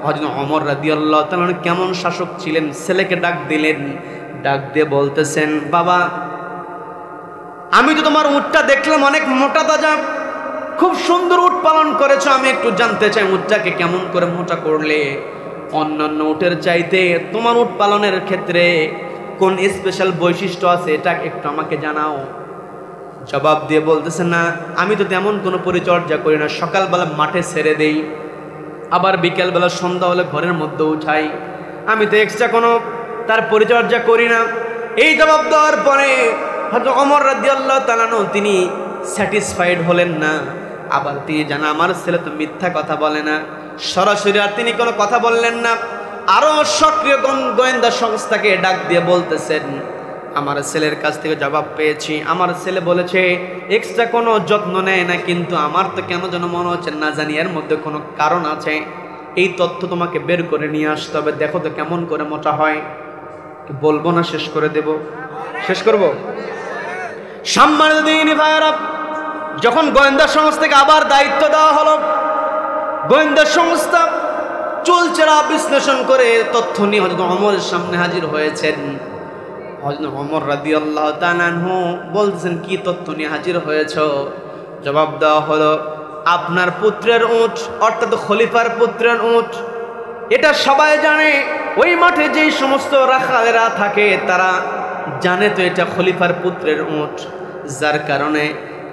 হযরত ওমর রাদিয়াল্লাহু তাআলা কেমন শাসক ছিলেন, ছেলেকে ডাক দিলেন, ডাক দিয়ে বলতেছেন, বাবা আমি তো তোমার উটটা দেখলাম অনেক মোটা তাজা, খুব সুন্দর উট পালন করেছো, আমি একটু জানতে চাই উটটাকে কেমন করে মোটা করলে? অন্যান্য উটের চাইতে তোমার উট পালনের ক্ষেত্রে কোন স্পেশাল বৈশিষ্ট্য আছে, এটা একটু আমাকে জানাও। জবাব দিয়ে বলতেছে, না আমি তো তেমন কোনো পরিচর্যা করি না, সকালবেলা মাঠে ছেড়ে দেই, আবার বিকেলবেলা সন্ধ্যা হলে ঘরের মধ্যে উঠাই, আমি তো এক্সট্রা কোনো তার পরিচর্যা করি না। এই জবাব দেওয়ার পরে হযরত ওমর রাদিয়াল্লাহু তাআলা তিনি স্যাটিসফাইড হলেন না। আবার তিনি জানা আমার ছেলে তো মিথ্যা কথা বলে না, সরাসরি আর তিনি কোনো কথা বললেন না। আরো সক্রিয় গোয়েন্দা সংস্থাকে ডাক দিয়ে বলতেছেন, আমার ছেলের কাছ থেকে জবাব পেয়েছি, আমার ছেলে বলেছে এক্সট্রা কোনো যত্ন নেয় না, কিন্তু আমার তো কেন যেন মনে হচ্ছে না জানি এর মধ্যে কোনো কারণ আছে, এই তথ্য তোমাকে বের করে নিয়ে আসতে হবে, দেখো তো কেমন করে মোটা হয়। বলবো না শেষ করে দেব? শেষ করব? সম্মানিত দিনী ভাইরা, যখন গোয়েন্দা সংস্থাকে আবার দায়িত্ব দেওয়া হলো, গোয়েন্দা সংস্থা চুলচেরা বিশ্লেষণ করে তথ্য নিয়ে হযরত ওমরের সামনে হাজির হয়েছেন। হযরত ওমর রাদিয়াল্লাহু তাআলা আনহু বলছেন, কি তথ্য নিয়ে হাজির হয়েছ? জবাব দেওয়া হলো, আপনার পুত্রের উট, অর্থাৎ খলিফার পুত্রের উট, এটা সবাই জানে, ওই মাঠে যেই সমস্ত রাখালেরা থাকে তারা জানে তো এটা খলিফার পুত্রের উট, যার কারণে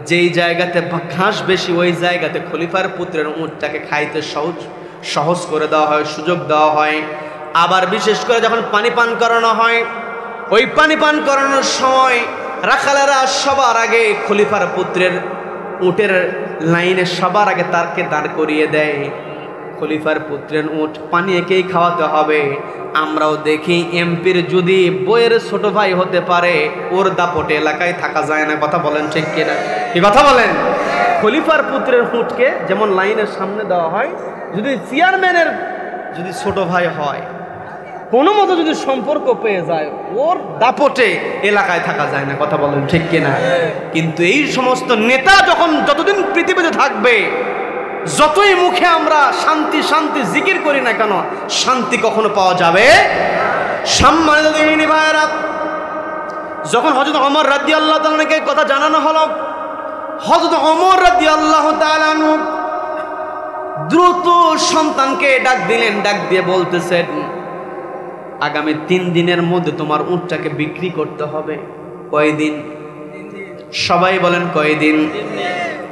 যেই জায়গাতে ঘাস বেশি ওই জায়গাতে খলিফার পুত্রের উটটাকে খাইতে সহজ করে দেওয়া হয়, সুযোগ দেওয়া হয়। আবার বিশেষ করে যখন পানি পান করানো হয়, ওই পানি পান করানোর সময় রাখালেরা সবার আগে খলিফার পুত্রের উটের লাইনে সবার আগে তারকে দাঁড় করিয়ে দেয়। খলিফার পুত্রের উট পানি একেই খাওয়াতে হবে। আমরাও দেখি এমপির যদি বইয়ের ছোট ভাই হতে পারে, ওর দাপটে এলাকায় থাকা যায় না। কথা বলেন ঠিক কিনা? কি কথা বলেন? খলিফার পুত্রের উটকে যেমন লাইনের সামনে দেওয়া হয়, যদি চেয়ারম্যানের যদি ছোট ভাই হয়, কোনো মতো যদি সম্পর্ক পেয়ে যায়, ওর দাপটে এলাকায় থাকা যায় না। কথা বলেন ঠিক কিনা? কিন্তু এই সমস্ত নেতা যখন যতদিন পৃথিবীতে থাকবে, যতই মুখে আমরা শান্তি শান্তি জিকির করি না কেন, শান্তি কখনো পাওয়া যাবে? সম্মানিত দিনী ভাইরা, যখন হযরত ওমর রাদিয়াল্লাহু তাআলাকে কথা জানানো হলো, হযরত ওমর রাদিয়াল্লাহু তাআলা দ্রুত সন্তানকে ডাক দিলেন, ডাক দিয়ে বলতেছেন, আগামী 3 দিনের মধ্যে তোমার উটটাকে বিক্রি করতে হবে। কয়দিন? সবাই বলেন কয়দিন?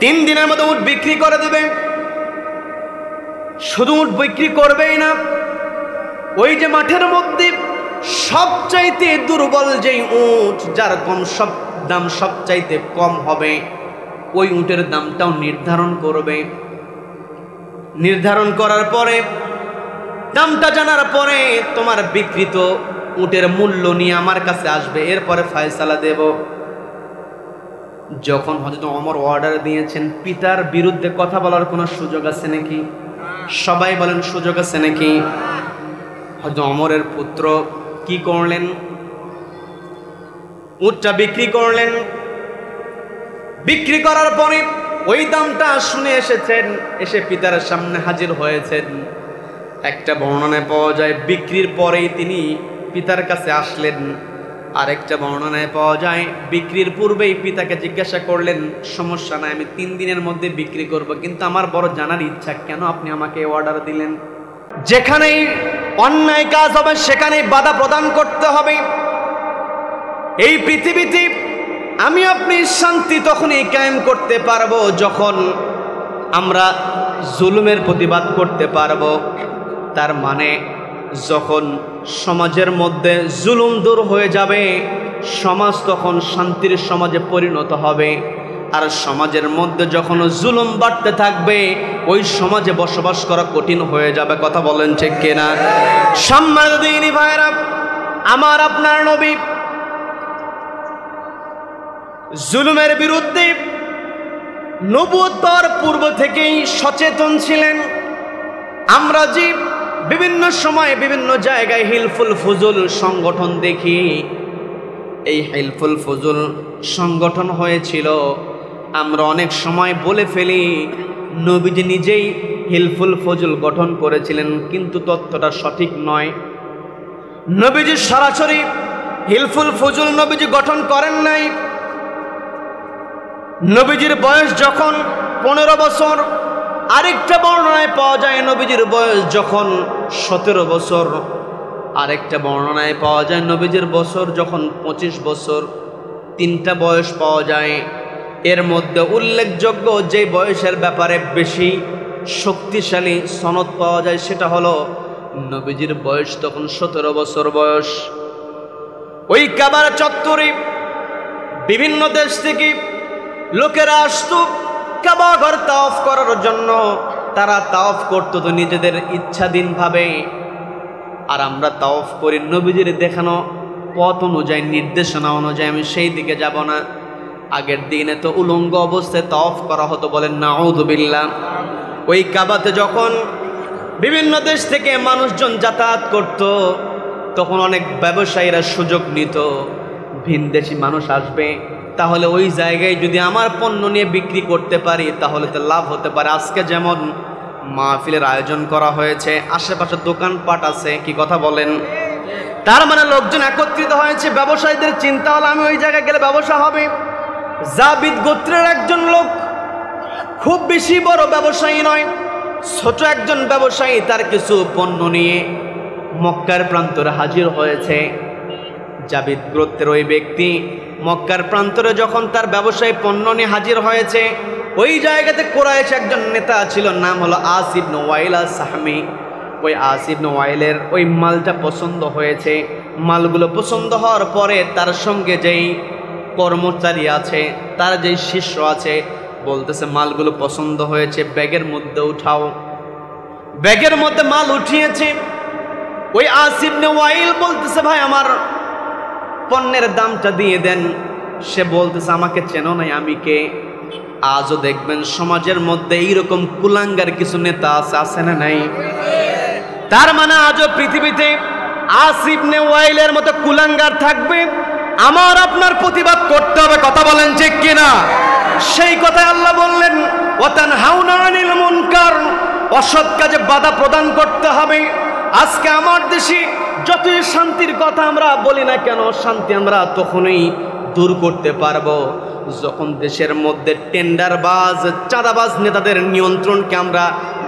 3 দিনের মধ্যে উট বিক্রি করে দেবে। শুধু উট বিক্রি করবেই না, ওই যে মাঠের মধ্যে সবচাইতে দুর্বল যেই উট, যার দাম সবচাইতে কম হবে, ওই উটের দামটাও নির্ধারণ করবে। নির্ধারণ করার পরে, দামটা জানার পরে তোমার বিক্রিত উটের মূল্য নিয়ে আমার কাছে আসবে, এরপরে ফয়সালা দেব। যখন হযরত ওমর অর্ডার দিয়েছেন, পিতার বিরুদ্ধে কথা বলার কোনো সুযোগ আছে নাকি? সবাই বলেন সুযোগ আছে নাকি? হযরত ওমরের পুত্র কি করলেন? উটটা বিক্রি করলেন। বিক্রি করার পরে ওই দামটা শুনে এসেছেন, এসে পিতার সামনে হাজির হয়েছেন। একটা বর্ণনায় পাওয়া যায় বিক্রির পরেই তিনি পিতার কাছে আসলেন, আরেকটা বর্ণনায় পাওয়া যায় বিক্রির পূর্বেই পিতাকে জিজ্ঞাসা করলেন, সমস্যা নাই, আমি 3 দিনের মধ্যে বিক্রি করব, কিন্তু আমার বড় জানার ইচ্ছা, কেন আপনি আমাকে অর্ডার দিলেন? যেখানেই অন্যায় কাজ হবে সেখানেই বাধা প্রদান করতে হবে। এই পৃথিবীতে আমি আপনি শান্তি তখনই কায়েম করতে পারবো যখন আমরা জুলুমের প্রতিবাদ করতে পারবো। তার মানে যখন সমাজের মধ্যে জুলুম দূর হয়ে যাবে, সমাজ তখন শান্তির সমাজে পরিণত হবে। আর সমাজের মধ্যে যখন জুলুম বাড়তে থাকবে, ওই সমাজে বসবাস করা কঠিন হয়ে যাবে। কথা বলেন ঠিক কিনা? সম্মানিত দিনী ভাইরা, আমার আপনার নবী জুলুমের বিরুদ্ধে নবুয়ত পাওয়ার পূর্ব থেকেই সচেতন ছিলেন। আমরা যে বিভিন্ন সময় বিভিন্ন জায়গায় হিলফুল ফুজুল সংগঠন দেখি, এই হিলফুল ফুজুল সংগঠন হয়েছিল, আমরা অনেক সময় বলে ফেলি নবীজি নিজেই হিলফুল ফজল গঠন করেছিলেন, কিন্তু তথ্যটা সঠিক নয়। নবীজি সরাসরি হিলফুল ফজল নবীজি গঠন করেন নাই। নবীজির বয়স যখন 15 বছর, আরেকটা বর্ণনায় পাওয়া যায় নবীজির বয়স যখন 17 বছর, আরেকটা বর্ণনায় পাওয়া যায় নবীজির বছর যখন 25 বছর। 3টা বয়স পাওয়া যায়। এর মধ্যে উল্লেখযোগ্য যে বয়সের ব্যাপারে বেশি শক্তিশালী সনদ পাওয়া যায় সেটা হলো নবীজির বয়স তখন 17 বছর বয়স। ওই কাবার চত্বরে বিভিন্ন দেশ থেকে লোকেরা আসতো কাবা ঘর তাওয়াফ করার জন্য। তারা তাওয়াফ করতো তো নিজেদের ইচ্ছাধীনভাবে, আর আমরা তাওয়াফ করি নবীজির দেখানো পথ অনুযায়ী, নির্দেশনা অনুযায়ী। আমি সেই দিকে যাব না। আগের দিনে তো উলঙ্গ অবস্থায় তাওয়াফ করা হতো, বলেন নাউযুবিল্লাহ। ওই কাবাতে যখন বিভিন্ন দেশ থেকে মানুষজন যাতায়াত করত, তখন অনেক ব্যবসায়ীরা সুযোগ নিত, ভিনদেশি মানুষ আসবে, তাহলে ওই জায়গায় যদি আমার পণ্য নিয়ে বিক্রি করতে পারি তাহলে তো লাভ হতে পারে। আজকে যেমন মাহফিলের আয়োজন করা হয়েছে, আশেপাশে দোকানপাট আছে, কি কথা বলেন? তার মানে লোকজন একত্রিত হয়েছে, ব্যবসায়ীদের চিন্তা হলো আমি ওই জায়গায় গেলে ব্যবসা হবে। জাবিদ গোত্রের একজন লোক, খুব বেশি বড় ব্যবসায়ী নয়, ছোট একজন ব্যবসায়ী, তার কিছু পণ্য নিয়ে মক্কার প্রান্তরে হাজির হয়েছে। জাবিদ গোত্রের ওই ব্যক্তি মক্কার প্রান্তরে যখন তার ব্যবসায়ী পণ্য নিয়ে হাজির হয়েছে, ওই জায়গাতে কুরাইশ একজন নেতা ছিল, নাম হলো আস ইবনে ওয়াইল আস-সাহমি। ওই আস ইবনে ওয়াইলের ওই মালটা পছন্দ হয়েছে। মালগুলো পছন্দ হওয়ার পরে তার সঙ্গে যেই কর্মচারী আছে, তার যেই শিষ্য আছে, বলতেছে মালগুলো পছন্দ হয়েছে, ব্যাগের মধ্যে উঠাও। ব্যাগের মধ্যে মাল উঠিয়েছে। ওই আস ইবনে ওয়াইল বলতেছে ভাই আমার পণ্যের দামটা দিয়ে দেন। সে বলতেছে আমাকে চেনো নাই, আমি কে? আজও দেখবেন সমাজের মধ্যে এইরকম কুলাঙ্গার কিছু নেতা আছে না নাই? তার মানে আজও পৃথিবীতে আস ইবনে ওয়াইলের মতো কুলাঙ্গার থাকবে, আমার আপনার প্রতিবাদ করতে হবে, কথা বলেন ঠিক কিনা? সেই কথায় আল্লাহ বললেন ওয়াতানহাউনা আনিল মুনকার, অসৎ কাজে বাধা প্রদান করতে হবে। আজকে আমার দেশে যতই শান্তির কথা আমরা বলি না কেন, শান্তি আমরা তখনই দূর করতে পারবো যখন দেশের মধ্যে টেন্ডারবাজ, চাঁদাবাজ নেতাদের নিয়ন্ত্রণকে আমরা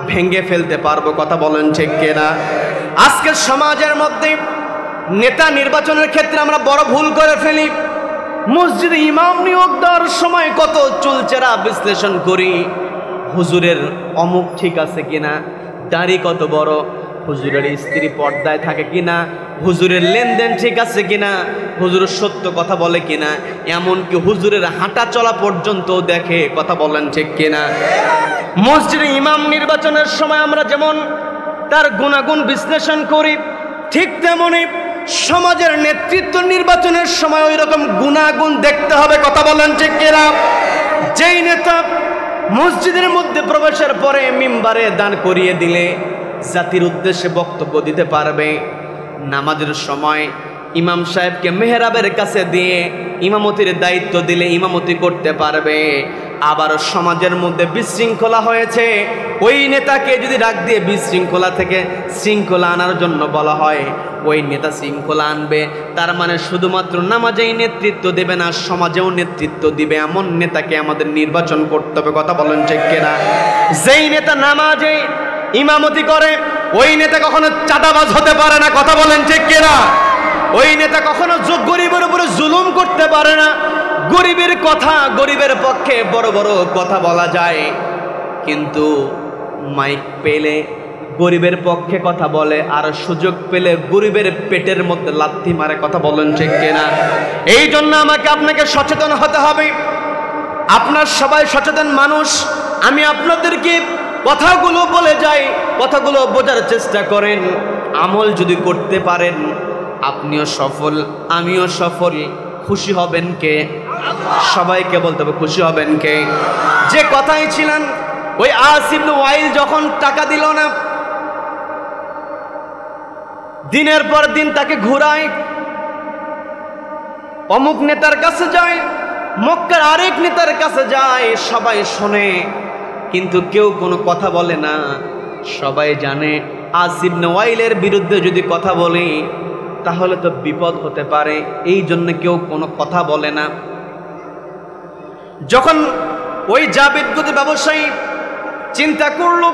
ভেঙে ফেলতে পারবো, কথা বলেন ঠিক কিনা? আজকের সমাজের মধ্যে নেতা নির্বাচনের ক্ষেত্রে আমরা বড় ভুল করে ফেলি। মসজিদে ইমাম নিয়োগ দেওয়ার সময় কত চুলচেরা বিশ্লেষণ করি, হুজুরের অমুক ঠিক আছে কিনা, দাড়ি কত বড়, হুজুরের স্ত্রী পর্দায় থাকে কিনা, হুজুরের লেনদেন ঠিক আছে কিনা, হুজুর সত্য কথা বলে কিনা, এমনকি হুজুরের হাঁটা চলা পর্যন্ত দেখে, কথা বলেন ঠিক কিনা? মসজিদে ইমাম নির্বাচনের সময় আমরা যেমন তার গুণাগুণ বিশ্লেষণ করি, ঠিক তেমনি সমাজের নেতৃত্ব নির্বাচনের সময় ওই রকম গুণাগুণ দেখতে হবে, কথা বলেন ঠিক কিনা? যেই নেতা মসজিদের মধ্যে প্রবেশের পরে মিম্বারে দান করিয়ে দিলে জাতির উদ্দেশ্যে বক্তব্য দিতে পারবে, নামাজের সময় ইমাম সাহেবকে মেহরাবের কাছে দিয়ে ইমামতির দায়িত্ব দিলে ইমামতি করতে পারবে, আবার সমাজের মধ্যে বিশৃঙ্খলা হয়েছে, ওই নেতাকে যদি ডাক দিয়ে বিশৃঙ্খলা থেকে শৃঙ্খলা আনার জন্য বলা হয়, ওই নেতা শৃঙ্খলা আনবে। তার মানে শুধুমাত্র নামাজেই নেতৃত্ব দেবে না, সমাজেও নেতৃত্ব দিবে, এমন নেতাকে আমাদের নির্বাচন করতে হবে, কথা বলেন ঠিক কিনা? যেই নেতা নামাজে ইমামতি করে ওই নেতা কখনো চাঁদাবাজ হতে পারে না, কথা বলেন ঠিক কিনা? ওই নেতা কখনো গরিবের উপরে জুলুম করতে পারে না। গরিবের কথা, গরিবের পক্ষে বড় বড় কথা বলা যায়, কিন্তু মাইক পেলে গরিবের পক্ষে কথা বলে, আর সুযোগ পেলে গরিবের পেটের মধ্যে লাথি মারে, কথা বলেন ঠিক কিনা? এই জন্য আমাকে আপনাকে সচেতন হতে হবে। আপনার সবাই সচেতন মানুষ, আমি আপনাদেরকে কথাগুলো বলে যাই, কথাগুলো বোঝার চেষ্টা করেন। আমল যদি করতে পারেন আপনিও সফল, আমিও সফল। খুশি হবেন কে? সবাইকে বলতে হবে খুশি হবেন কে? যে কথাই ছিলেন ওই আস ইবনে ওয়াইল যখন টাকা দিল না, দিনের পর দিন তাকে ঘুরায়, অমুক নেতার কাছে যায়, মক্কার আরেক নেতার কাছে যায়, সবাই শোনে কিন্তু কেউ কোনো কথা বলে না। সবাই জানে আস ইবনে ওয়াইলের বিরুদ্ধে যদি কথা বলি তাহলে তো বিপদ হতে পারে, এই জন্য কেউ কোনো কথা বলে না। যখন ওই জাবিদ গদি ব্যবসায়ী চিন্তা করলো,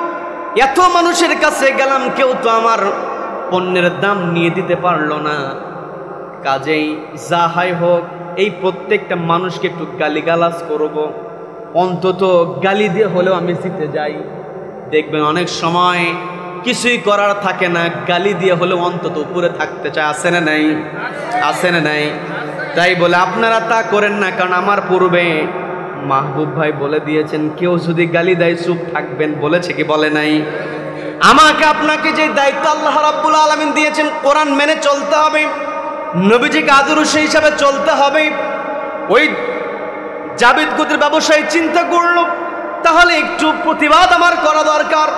এত মানুষের কাছে গেলাম, কেউ তো আমার পণ্যের দাম নিয়ে দিতে পারলো না, কাজেই যা হয় হোক এই প্রত্যেকটা মানুষকে একটু গালিগালাজ করব, অন্তত গালি দিয়ে হলেও আমি জিতে যাই। দেখবেন অনেক সময় কিছুই করার থাকে না, গালি দিয়ে হলেও অন্তত উপরে থাকতে চায়। আসে না নাই? আসে না নাই? তাই বলে আপনারা তা করেন না, কারণ আমার পূর্বে মাহবুব ভাই বলে দিয়েছেন কেউ যদি গালি দেয় চুপ থাকবেন, বলেছে কি বলে নাই? আমাকে আপনাকে যে দায়িত্ব আল্লাহ রাব্বুল আলামিন দিয়েছেন, কোরআন মেনে চলতে হবে, নবীজিকে আদর্শ হিসাবে চলতে হবে। ওই জাবিদ গোত্রের ব্যবসায়ী চিন্তা করলো তাহলে একটু প্রতিবাদ আমার করা দরকার।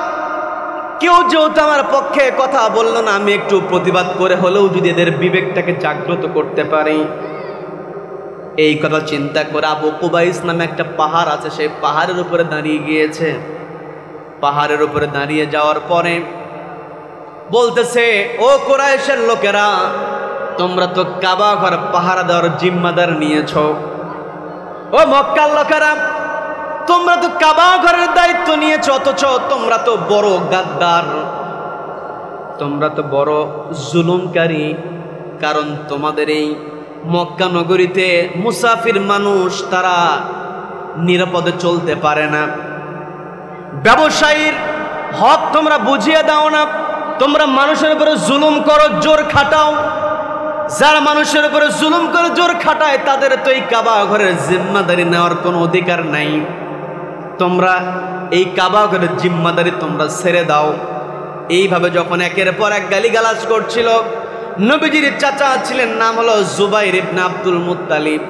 কেউ যেহেতু আমার পক্ষে কথা বললো না, আমি একটু প্রতিবাদ করে হলেও যদি এদের বিবেকটাকে জাগ্রত করতে পারি। এই কথা চিন্তা করে আবু কুবাইস নামে একটা পাহাড় আছে, সেই পাহাড়ের উপরে দাঁড়িয়ে গিয়েছে। পাহাড়ের উপরে দাঁড়িয়ে যাওয়ার পরে বলতেছে, ও কুরাইশের লোকেরা, তোমরা তো কাবা ঘর পাহারা দেওয়ার জিম্মাদার নিয়েছ। ও মক্কার লোকেরা, তোমরা তো কাবা ঘরের দায়িত্ব নিয়েছ, অথচ তোমরা তো বড় গাদ্দার, তোমরা তো বড় জুলুমকারী। কারণ তোমাদের এই মক্কা নগরীতে মুসাফির মানুষ, তারা নিরাপদে চলতে পারে না। ব্যবসায়ীর হক তোমরা বুঝিয়ে দাও না, তোমরা মানুষের উপরে জুলুম করো, জোর খাটাও। যারা মানুষের উপরে জুলুম করে জোর খাটায় তাদের তো এই কাবা ঘরের জিম্মাদারি নেওয়ার কোনো অধিকার নাই। তোমরা এই কাবা ঘরের জিম্মাদারি তোমরা ছেড়ে দাও। এইভাবে যখন একের পর এক গালিগালাজ করছিল, নবীজির চাচা ছিলেন, নাম হলো জুবাইর ইবনে আব্দুল মুত্তালিব,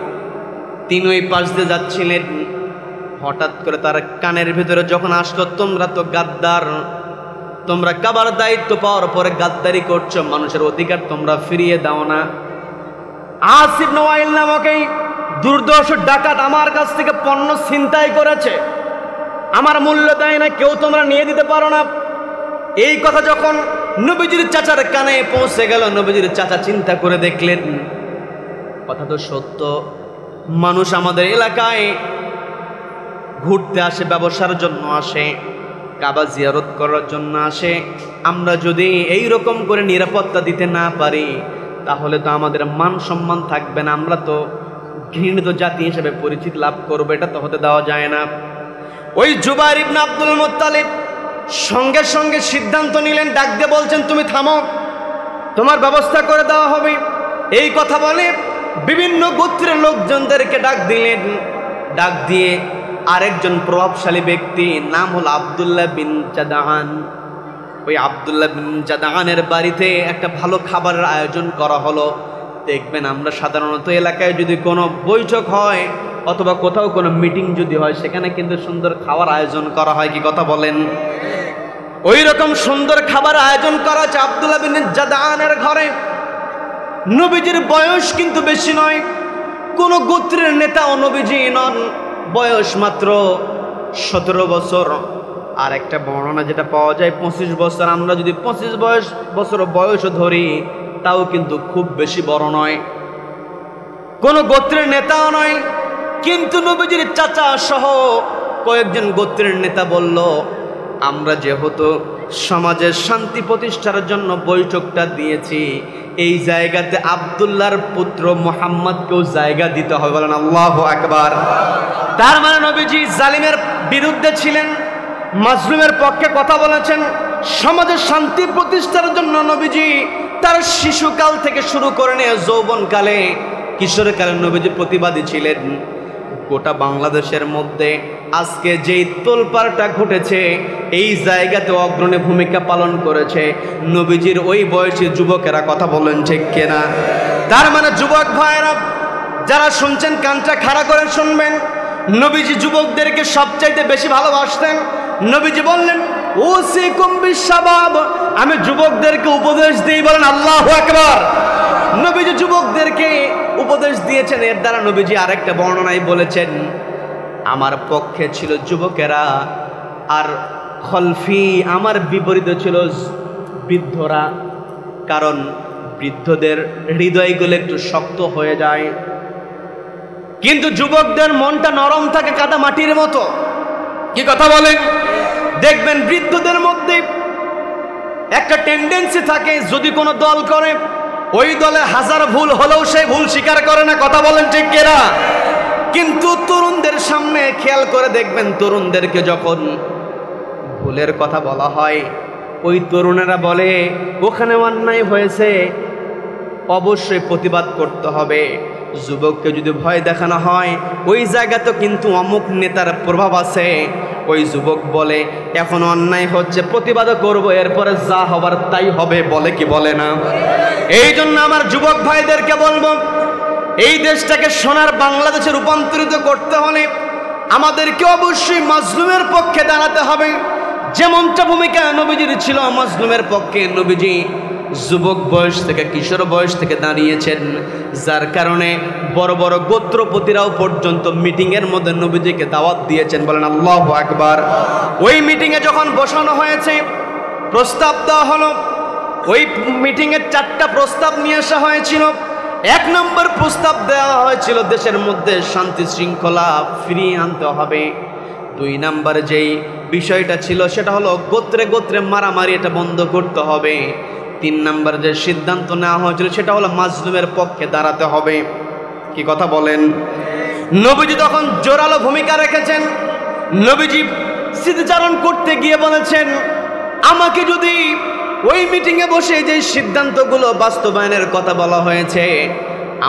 তিনি ওই পাশ দিয়ে যাচ্ছিলেন। হঠাৎ করে তার কানের ভিতরে যখন আসলো, তোমরা তো গাদ্দার, তোমরা কাবার দায়িত্ব পাওয়ার পরে গাদ্দারি করছো, মানুষের অধিকার তোমরা ফিরিয়ে দাও না। আস ইবনে ওয়াইল নামক এই দুর্দর্শ ডাকাত আমার কাছ থেকে পণ্য ছিনতাই করেছে, আমার মূল্য দেয় না, কেউ তোমরা নিয়ে দিতে পারো না। এই কথা যখন নবীজির চাচার কানে পৌঁছে গেল, নবীজির চাচা চিন্তা করে দেখলেন কথা তো সত্য, মানুষ আমাদের এলাকায় ঘুরতে আসে, ব্যবসার জন্য আসে, কাবা জিয়ারত করার জন্য আসে। আমরা যদি এই রকম করে নিরাপত্তা দিতে না পারি তাহলে তো আমাদের মান সম্মান থাকবে না, আমরা তো ঘৃণিত জাতি হিসেবে পরিচিতি লাভ করবো, এটা তো হতে দেওয়া যায় না। ওই জুবাইর ইবনে আব্দুল মুত্তালিব সঙ্গে সঙ্গে সিদ্ধান্ত নিলেন, ডাক দিয়ে বলছেন, তুমি থামো, তোমার ব্যবস্থা করে দেওয়া হবে। এই কথা বলে বিভিন্ন গোত্রের লোকজনদেরকে ডাক দিলেন। ডাক দিয়ে আরেকজন প্রভাবশালী ব্যক্তি, নাম হলো আব্দুল্লাহ বিন জাদান, ওই আব্দুল্লাহ বিন জাদানের বাড়িতে একটা ভালো খাবারের আয়োজন করা হলো। দেখবেন আমরা সাধারণত এলাকায় যদি কোনো বৈঠক হয় অথবা কোথাও কোনো মিটিং যদি হয়, সেখানে কিন্তু সুন্দর খাবার আয়োজন করা হয়, কি কথা বলেন? ওই রকম সুন্দর খাবার আয়োজন করা হচ্ছে আব্দুল্লাহ বিন জাদানের ঘরে। নবীজির বয়স কিন্তু বেশি নয়, কোন গোত্রের নেতা ও নবীজি নন, বয়স মাত্র 17 বছর। আর একটা বর্ণনা যেটা পাওয়া যায় 25 বছর। আমরা যদি 25 বছর বয়সও ধরি তাও কিন্তু খুব বেশি বড় নয়, কোন গোত্রের নেতাও নয়। কিন্তু নবীজির চাচা সহ কয়েকজন গোত্রের নেতা বলল, আমরা যেহেতু সমাজের শান্তি প্রতিষ্ঠার জন্য বৈঠকটা দিয়েছি, এই জায়গাতে আব্দুল্লাহর পুত্র মুহাম্মদকেও জায়গা দিতে হবে। বলেন আল্লাহু আকবার। তার মানে নবীজি জালিমের বিরুদ্ধে ছিলেন, মাজলুমের পক্ষে কথা বলেছেন। সমাজের শান্তি প্রতিষ্ঠার জন্য নবীজি তার শিশুকাল থেকে শুরু করে নিয়ে যৌবনকালে, কিশোরকালে নবীজি প্রতিবাদী ছিলেন। গোটা বাংলাদেশের মধ্যে আজকে যেই তোলপাড়টা ঘটেছে, এই জায়গাতে অগ্রণী ভূমিকা পালন করেছে নবীজির ওই বয়সী যুবকেরা। কথা বলেন ঠিক কিনা? তার মানে যুবক ভাইরা যারা শুনছেন, কানটা খাড়া করে শুনবেন, নবীজি যুবকদেরকে সবচাইতে বেশি ভালোবাসতেন। নবীজি বললেন, ওসিকুম বিশাবাব, আমি যুবকদেরকে উপদেশ দিই। বলেন আল্লাহু আকবার। নবীজি যুবকদেরকে উপদেশ দিয়েছেন। এর দ্বারা নবীজি আরেকটা বর্ণনায় বলেছেন, আমার পক্ষে ছিল যুবকেরা, আর খলফি আমার বিপরীতে ছিল বৃদ্ধরা, কারণ বৃদ্ধদের হৃদয়গুলো একটু শক্ত হয়ে যায়, কিন্তু যুবকদের মনটা নরম থাকে কাদা মাটির মতো। কি কথা বলেন? দেখবেন বৃদ্ধদের মধ্যে একটা টেন্ডেন্সি থাকে, যদি কোনো দল করে ওই দলে হাজার ভুল হলেও সেই ভুল স্বীকার করে না। কথা বলেন ঠিক কিনা? কিন্তু তরুণদের সামনে খেয়াল করে দেখবেন, তরুণদেরকে যখন ভুলের কথা বলা হয়, ওই তরুণেরা বলে ওখানে অন্যায় হয়েছে, অবশ্যই প্রতিবাদ করতে হবে। যুবককে যদি ভয় দেখানো হয়, ওই জায়গাতে কিন্তু অমুক নেতার প্রভাব আছে, ওই যুবক বলে এখন অন্যায় হচ্ছে, প্রতিবাদও করব, এরপরে যা হবার তাই হবে। বলে কি বলে না? এই জন্য আমার যুবক ভাইদেরকে বলবো, এই দেশটাকে সোনার বাংলাদেশে রূপান্তরিত করতে হলে আমাদেরকে অবশ্যই মাজলুমের পক্ষে দাঁড়াতে হবে। যেমনটা ভূমিকা নবীজির ছিল মাজলুমের পক্ষে, নবীজি যুবক বয়স থেকে কিশোর বয়স থেকে দাঁড়িয়েছেন, যার কারণে বড় বড় গোত্রপতিরাও পর্যন্ত মিটিংয়ের মধ্যে নবীজিকে দাওয়াত দিয়েছেন। বলেন আল্লাহু আকবার। ওই মিটিংয়ে যখন বসানো হয়েছে, প্রস্তাব দেওয়া হলো, ওই মিটিংয়ে 4টা প্রস্তাব নিয়ে আসা হয়েছিল। 1 নম্বর প্রস্তাব দেওয়া হয়েছিল দেশের মধ্যে শান্তি শৃঙ্খলা ফিরিয়ে আনতে হবে। 2 নম্বর যেই বিষয়টা ছিল সেটা হলো গোত্রে গোত্রে মারামারি, এটা বন্ধ করতে হবে। 3 নম্বর যে সিদ্ধান্ত নেওয়া হয়েছিল সেটা হলো মাজলুমের পক্ষে দাঁড়াতে হবে। কি কথা বলেন? নবীজি তখন জোরালো ভূমিকা রেখেছেন। নবীজি স্মৃতিচারণ করতে গিয়ে বলেছেন, আমাকে যদি ওই মিটিংয়ে বসে যে সিদ্ধান্তগুলো বাস্তবায়নের কথা বলা হয়েছে,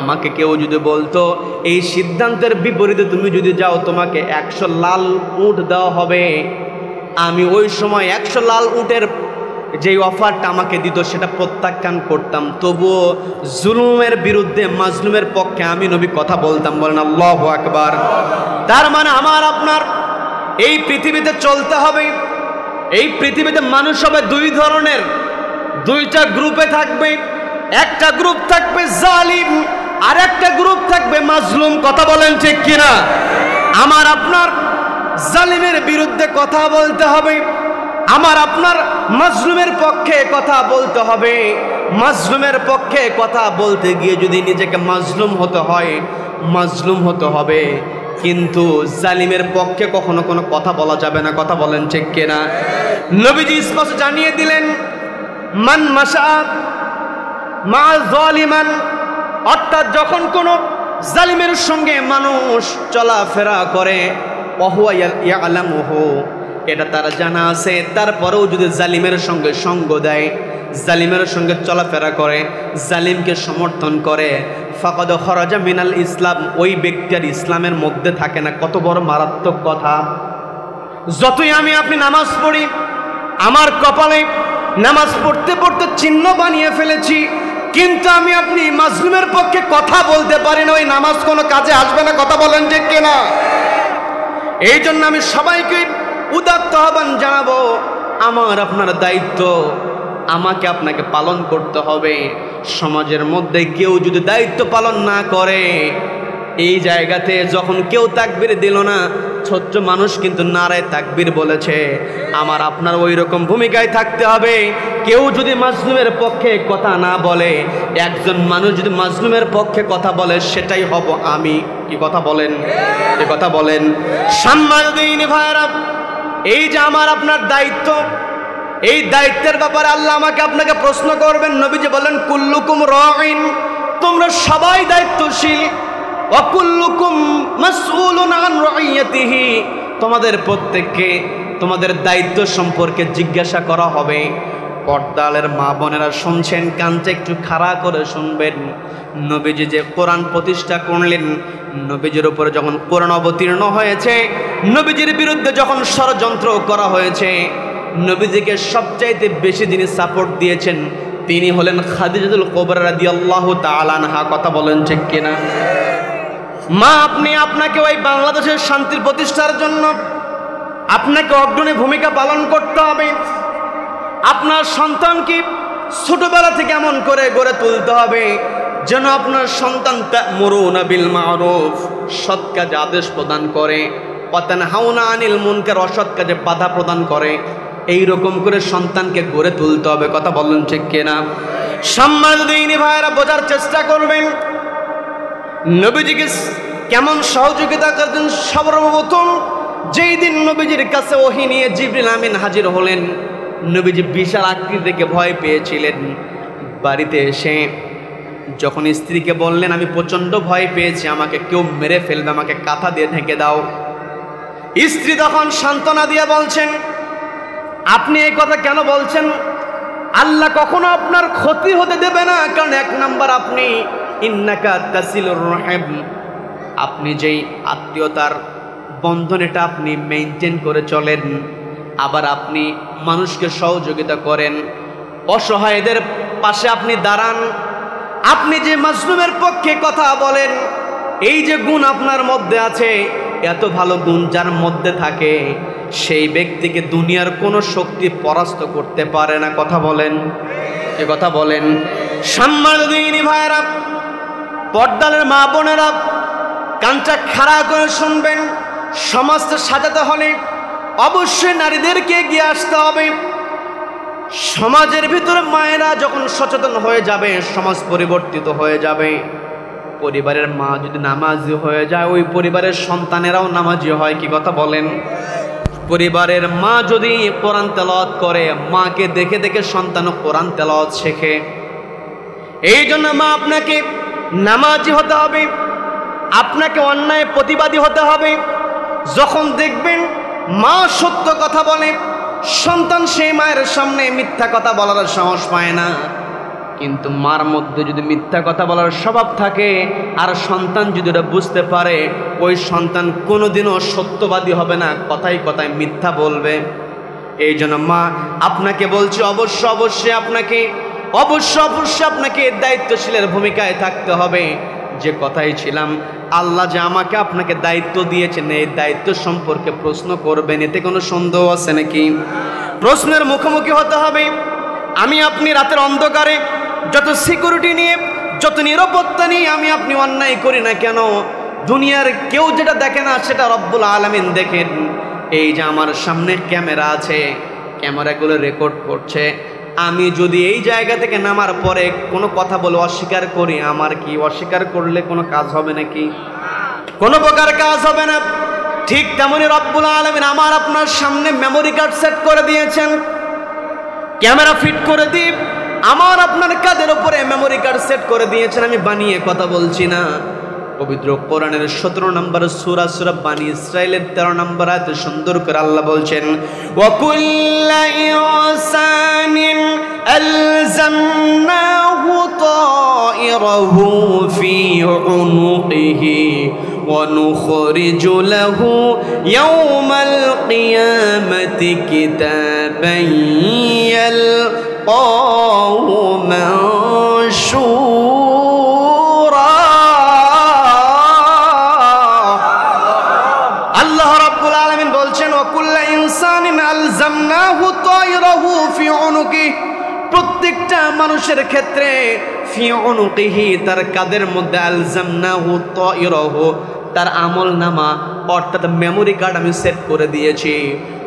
আমাকে কেউ যদি বলতো এই সিদ্ধান্তের বিপরীতে তুমি যদি যাও তোমাকে 100 লাল উট দেওয়া হবে, আমি ওই সময় 100 লাল উটের যেই অফারটা আমাকে দিত সেটা প্রত্যাখ্যান করতাম, তবুও জুলুমের বিরুদ্ধে মাজলুমের পক্ষে আমি নবী কথা বলতাম। বলেন আল্লাহু আকবার। তার মানে আমার আপনার এই পৃথিবীতে চলতে হবে। এই পৃথিবীতে মানুষ হবে 2 ধরনের, 2টা গ্রুপে থাকবে। একটা গ্রুপ থাকবে জালিম, আর একটা গ্রুপ থাকবে মাজলুম। কথা বলেন ঠিক কিনা? আমার আপনার জালিমের বিরুদ্ধে কথা বলতে হবে, আমার আপনার মাজলুমের পক্ষে কথা বলতে হবে। মাজলুমের পক্ষে কথা বলতে গিয়ে যদি নিজেকে মাজলুম হতে হয়, মাজলুম হতে হবে, কিন্তু জালিমের পক্ষে কখনো কোনো কথা বলা যাবে না। কথা বলেন ঠিক কিনা? নবীজি স্পষ্ট জানিয়ে দিলেন, মান মাশা মা যালিমান, অর্থাৎ যখন কোনো জালিমের সঙ্গে মানুষ চলাফেরা করে, ওয়াহুয়া ইয়ালামুহু, এটা তার জানা আছে, তারপরেও যদি জালিমের সঙ্গে সঙ্গ দেয়, জালিমের সঙ্গে চলাফেরা করে, জালিমকে সমর্থন করে, ফাকাদ খরাজা মিনাল ইসলাম, ওই ব্যক্তি আর ইসলামের মধ্যে থাকে না। কত বড় মারাত্মক কথা! যতই আমি আপনি নামাজ পড়ি, আমার কপালে নামাজ পড়তে পড়তে চিহ্ন বানিয়ে ফেলেছি, কিন্তু আমি আপনি মাজলুমের পক্ষে কথা বলতে পারি না, ওই নামাজ কোনো কাজে আসবে না। কথা বলেন ঠিক কিনা? এই জন্য আমি সবাইকে উদাত্ত আহ্বান জানাবো, আমার আপনার দায়িত্ব আমাকে আপনাকে পালন করতে হবে। সমাজের মধ্যে কেউ যদি দায়িত্ব পালন না করে, এই জায়গাতে যখন কেউ তাকবীর দিল না, ছোট্ট মানুষ কিন্তু নারায়ে তাকবীর বলেছে, আমার আপনার ওই রকম ভূমিকায় থাকতে হবে। কেউ যদি মাজলুমের পক্ষে কথা না বলে, একজন মানুষ যদি মাজলুমের পক্ষে কথা বলে, সেটাই হব আমি। কি কথা বলেন? কি কথা বলেন? সম্মানিত ভাইরা, এই যে আমার আপনার দায়িত্ব, এই দায়িত্বের ব্যাপারে আল্লাহ আমাকে আপনাকে প্রশ্ন করবেন। নবীজি বলেন, কুল্লুকুম রাঈন, তোমরা সবাই দায়িত্বশীল, ওয়া কুল্লুকুম মাসউলুন আন রাইয়াতিহি, তোমাদের প্রত্যেককে তোমাদের দায়িত্ব সম্পর্কে জিজ্ঞাসা করা হবে। পর্দালের মা বোনেরা শুনছেন, কানটা একটু খাড়া করে শুনবেন। নবীজি যে কোরআন প্রতিষ্ঠা করলেন, নবীজির উপরে যখন কোরআন অবতীর্ণ হয়েছে, নবীজির বিরুদ্ধে যখন ষড়যন্ত্র করা হয়েছে, নবীজিকে সবচাইতে বেশি যিনি সাপোর্ট দিয়েছেন তিনি হলেন খাদিজাতুল কুবরা রাদিয়াল্লাহু তাআলা আনহা। কথা বলেন ঠিক কিনা? মা, আপনি আপনাকে ওই বাংলাদেশের শান্তির প্রতিষ্ঠার জন্য আপনাকে অগ্রণী ভূমিকা পালন করতে হবে। আপনার সন্তানকে ছোটবেলা থেকে এমন করে গড়ে তুলতে হবে যেন আপনার সন্তান তা'মুরুনা বিল মা'রুফ, সৎ কাজে আদেশ প্রদান করে, ওয়া তানহাউনা আনিল মুনকার, অসৎ কাজে বাধা প্রদান করে। এই রকম করে সন্তানকে গড়ে তুলতে হবে। কথা বললেন ঠিক কিনা? সম্মানিত দিনী ভাইরা, বোঝার চেষ্টা করবেন নবীজিকে কেমন সহযোগিতা করতেন। সর্বপ্রথম যেই দিন নবীজির কাছে ওহী নিয়ে জিবরিল আমিন হাজির হলেন, নবীজি বিশাল আকৃতি দেখে ভয় পেয়েছিলেন। বাড়িতে এসে যখন স্ত্রীকে বললেন, আমি প্রচণ্ড ভয় পেয়েছি, আমাকে কেউ মেরে ফেলবে, আমাকে কাঁথা দিয়ে ঢেকে দাও। স্ত্রী তখন সান্ত্বনা দিয়ে বলছেন, আপনি এই কথা কেন বলছেন? আল্লাহ কখনো আপনার ক্ষতি হতে দেবে না। কারণ এক নাম্বার, আপনি ইন্নাকা তাসিলুর রাহিম, আপনি যেই আত্মীয়তার বন্ধন এটা আপনি মেইনটেইন করে চলেন, আবার আপনি মানুষকে সহযোগিতা করেন, অসহায়দের পাশে আপনি দাঁড়ান, আপনি যে মাজলুমের পক্ষে কথা বলেন, এই যে গুণ আপনার মধ্যে আছে, এত ভালো গুণ যার মধ্যে থাকে, সেই ব্যক্তিকে দুনিয়ার কোনো শক্তি পরাস্ত করতে পারে না। কথা বলেন, এ কথা বলেন। সম্মানিত দিনী ভাইরা, পর্দার মা বোনেরা, কানটা খাড়া করে শুনবেন। সমাজকে সাজাতে হলে অবশ্যই নারীদেরকে এগিয়ে আসতে হবে। সমাজের ভিতরে মায়েরা যখন সচেতন হয়ে যাবে, সমাজ পরিবর্তিত হয়ে যাবে। পরিবারের মা যদি নামাজি হয়ে যায়, ওই পরিবারের সন্তানেরাও নামাজি হয়। কি কথা বলেন? পরিবারের মা যদি কোরআন তেলাওয়াত করে, মাকে দেখে দেখে সন্তানও কোরআন তেলাওয়াত শেখে। এই জন্য মা, আপনাকে নামাজি হতে হবে, আপনাকে অন্যায় প্রতিবাদী হতে হবে। যখন দেখবেন মা সত্য কথা বলে, সন্তান সেই মায়ের সামনে মিথ্যা কথা বলার সাহস পায় না। কিন্তু মার মধ্যে যদি মিথ্যা কথা বলার স্বভাব থাকে, আর সন্তান যদি এটা বুঝতে পারে, ওই সন্তান কোনোদিনও সত্যবাদী হবে না, কথায় কথায় মিথ্যা বলবে। এই জন্য মা, আপনাকে বলছি, অবশ্যই আপনাকে দায়িত্বশীলের ভূমিকায় থাকতে হবে। যে কথাই ছিলাম, আল্লাহ যে আমাকে আপনাকে দায়িত্ব দিয়েছেন, এই দায়িত্ব সম্পর্কে প্রশ্ন করবেন, এতে কোনো সন্দেহ আছে নাকি? প্রশ্নের মুখোমুখি হতে হবে। আমি আপনি রাতের অন্ধকারে যত সিকিউরিটি নিয়ে, যত নিরাপত্তা নিয়ে আমি আপনি অন্যায় করি না কেন, দুনিয়ার কেউ যেটা দেখে না সেটা রব্বুল আলামিন দেখেন। এই যে আমার সামনে ক্যামেরা আছে, ক্যামেরাগুলো রেকর্ড করছে। আমি যদি এই জায়গা থেকে নামার পরে কোনো কথা বলে অস্বীকার করি, আমার কি অস্বীকার করলে কোনো কাজ হবে নাকি? কোনো প্রকার কাজ হবে না। ঠিক তেমনি রব্বুল আলামিন আমার আপনার সামনে মেমোরি কার্ড সেট করে দিয়েছেন, ক্যামেরা ফিট করে দিই, আমার আপনার কাদের উপরে মেমোরি কার্ড সেট করে দিয়েছেন। আমি বানিয়ে কথা বলছি না। পবিত্র কোরআনের 17 নম্বর সূরা বানী ইসরাইলের 13 নম্বর আয়াতে সুন্দর করে আল্লাহ বলছেন, ওয়া কুল্লা ইনসানিন আলজামনাহু তায়রাহু ফি উনুকিহি ওয়া নুখরিজু লাহু ইয়াওমাল কিয়ামাতি কিতাবান ইয়ালকাহু মানশুরা। আল্লাহ রাব্বুল আলামিন বলছেন, ওয়া কুল্লা ইনসানিন আলজামনাহু তায়রাহু ফি উনুকিহি, প্রত্যেকটা মানুষের ক্ষেত্রে ফি উনুকিহি, তার কাদের মধ্যে, আলজামনাহু তায়রাহু, তার আমল নামা অর্থাৎ মেমোরি কার্ড আমি সেট করে দিয়েছি।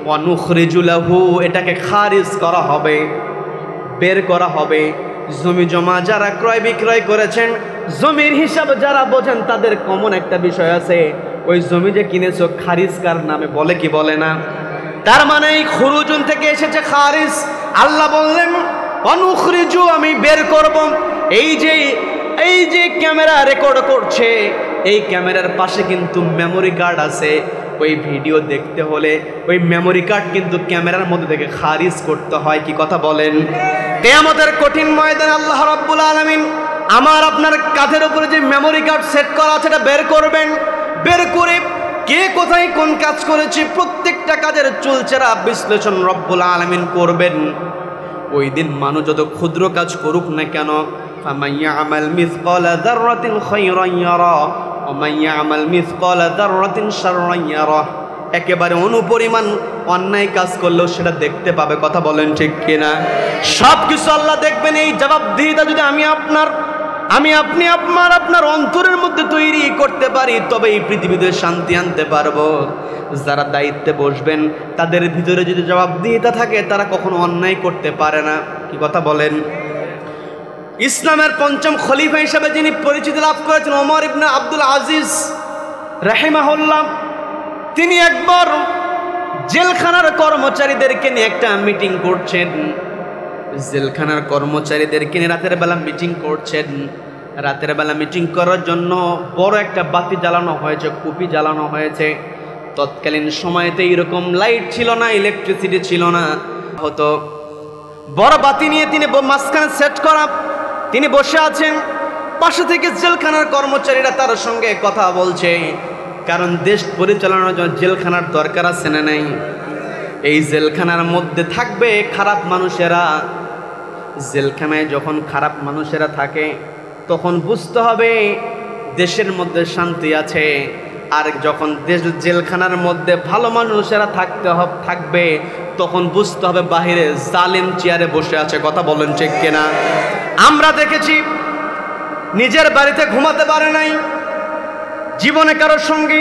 ওয়া নুখরিজু লাহু, এটাকে খারিজ করা হবে, বের করা হবে। জমি জমা যারা ক্রয় বিক্রয় করেছেন, জমির হিসাব যারা বোঝেন, তাদের কমন একটা বিষয় আছে, ওই জমি যে কিনেছো খারিজ কার নামে বলে কি বলে না? তার মানে এই খুরুজুন থেকে এসেছে খারিজ। আল্লাহ বললেন, অনুখরিজু, আমি বের করব। এই যে ক্যামেরা রেকর্ড করছে, এই ক্যামেরার পাশে কিন্তু মেমোরি কার্ড আছে। ওই ভিডিও দেখতে হলে ওই মেমোরি কার্ড কিন্তু ক্যামেরার মধ্যে থেকে খারিজ করতে হয়। কি কথা বলেন? কিয়ামতের কঠিন ময়দানে আল্লাহ রাব্বুল আলামিন আমার আপনার কাঁধের উপরে যে মেমোরি কার্ড সেট করা আছে, এটা বের করবেন। বের করে কে কোথায় কোন কাজ করেছে, প্রত্যেকটা কাজের চুলচেরা বিশ্লেষণ রব্বুল আলামিন করবেন। ওই দিন মানুষ যত ক্ষুদ্র কাজ করুক না কেন, ফামান ইয়ামাল মিসকালা যাররাতিন খায়রান ইয়ারা ওয়া মান ইয়ামাল মিসকালা যাররাতিন শাররান ইয়ারা, একেবারে অনুপরিমাণ অন্যায় কাজ করলেও সেটা দেখতে পাবে। কথা বলেন ঠিক কিনা? সব কিছু আল্লাহ দেখবেন। এই জবাবদিহিতা যদি আমি আপনার আমি আপনি আপনার অন্তরের মধ্যে তৈরি করতে পারি, তবে এই পৃথিবীতে শান্তি আনতে পারবো। যারা দায়িত্বে বসবেন তাদের ভিতরে যদি জবাবদিহিতা থাকে, তারা কখনো অন্যায় করতে পারে না। কি কথা বলেন? ইসলামের পঞ্চম খলিফা হিসেবে যিনি পরিচিতি লাভ করেছেন, ওমর ইবনে আব্দুল আজিজ রাহিমাহুল্লাহ, তিনি একবার জেলখানার কর্মচারীদেরকে নিয়ে একটা মিটিং করছেন। জেলখানার কর্মচারীদেরকে নিয়ে রাতের বেলা মিটিং করছেন। রাতের বেলা মিটিং করার জন্য বড় একটা বাতি জ্বালানো হয়েছে, কুপি জ্বালানো হয়েছে। তৎকালীন সময়তে এরকম লাইট ছিল না, ইলেকট্রিসিটি ছিল না, হতো বড় বাতি নিয়ে তিনি মাঝখানে সেট করা, তিনি বসে আছেন। পাশে থেকে জেলখানার কর্মচারীরা তার সঙ্গে কথা বলছে, কারণ দেশ পরিচালনার জন্য জেলখানার দরকার আছে না নাই? এই জেলখানার মধ্যে থাকবে খারাপ মানুষেরা। জেলখানায় যখন খারাপ মানুষেরা থাকে, তখন বুঝতে হবে দেশের মধ্যে শান্তি আছে। আর যখন জেলখানার মধ্যে ভালো মানুষেরা থাকবে, তখন বুঝতে হবে বাহিরে জালিম চেয়ারে বসে আছে। কথা বলেন ঠিক কিনা? আমরা দেখেছি নিজের বাড়িতে ঘুমাতে পারে নাই, জীবনে কারোর সঙ্গে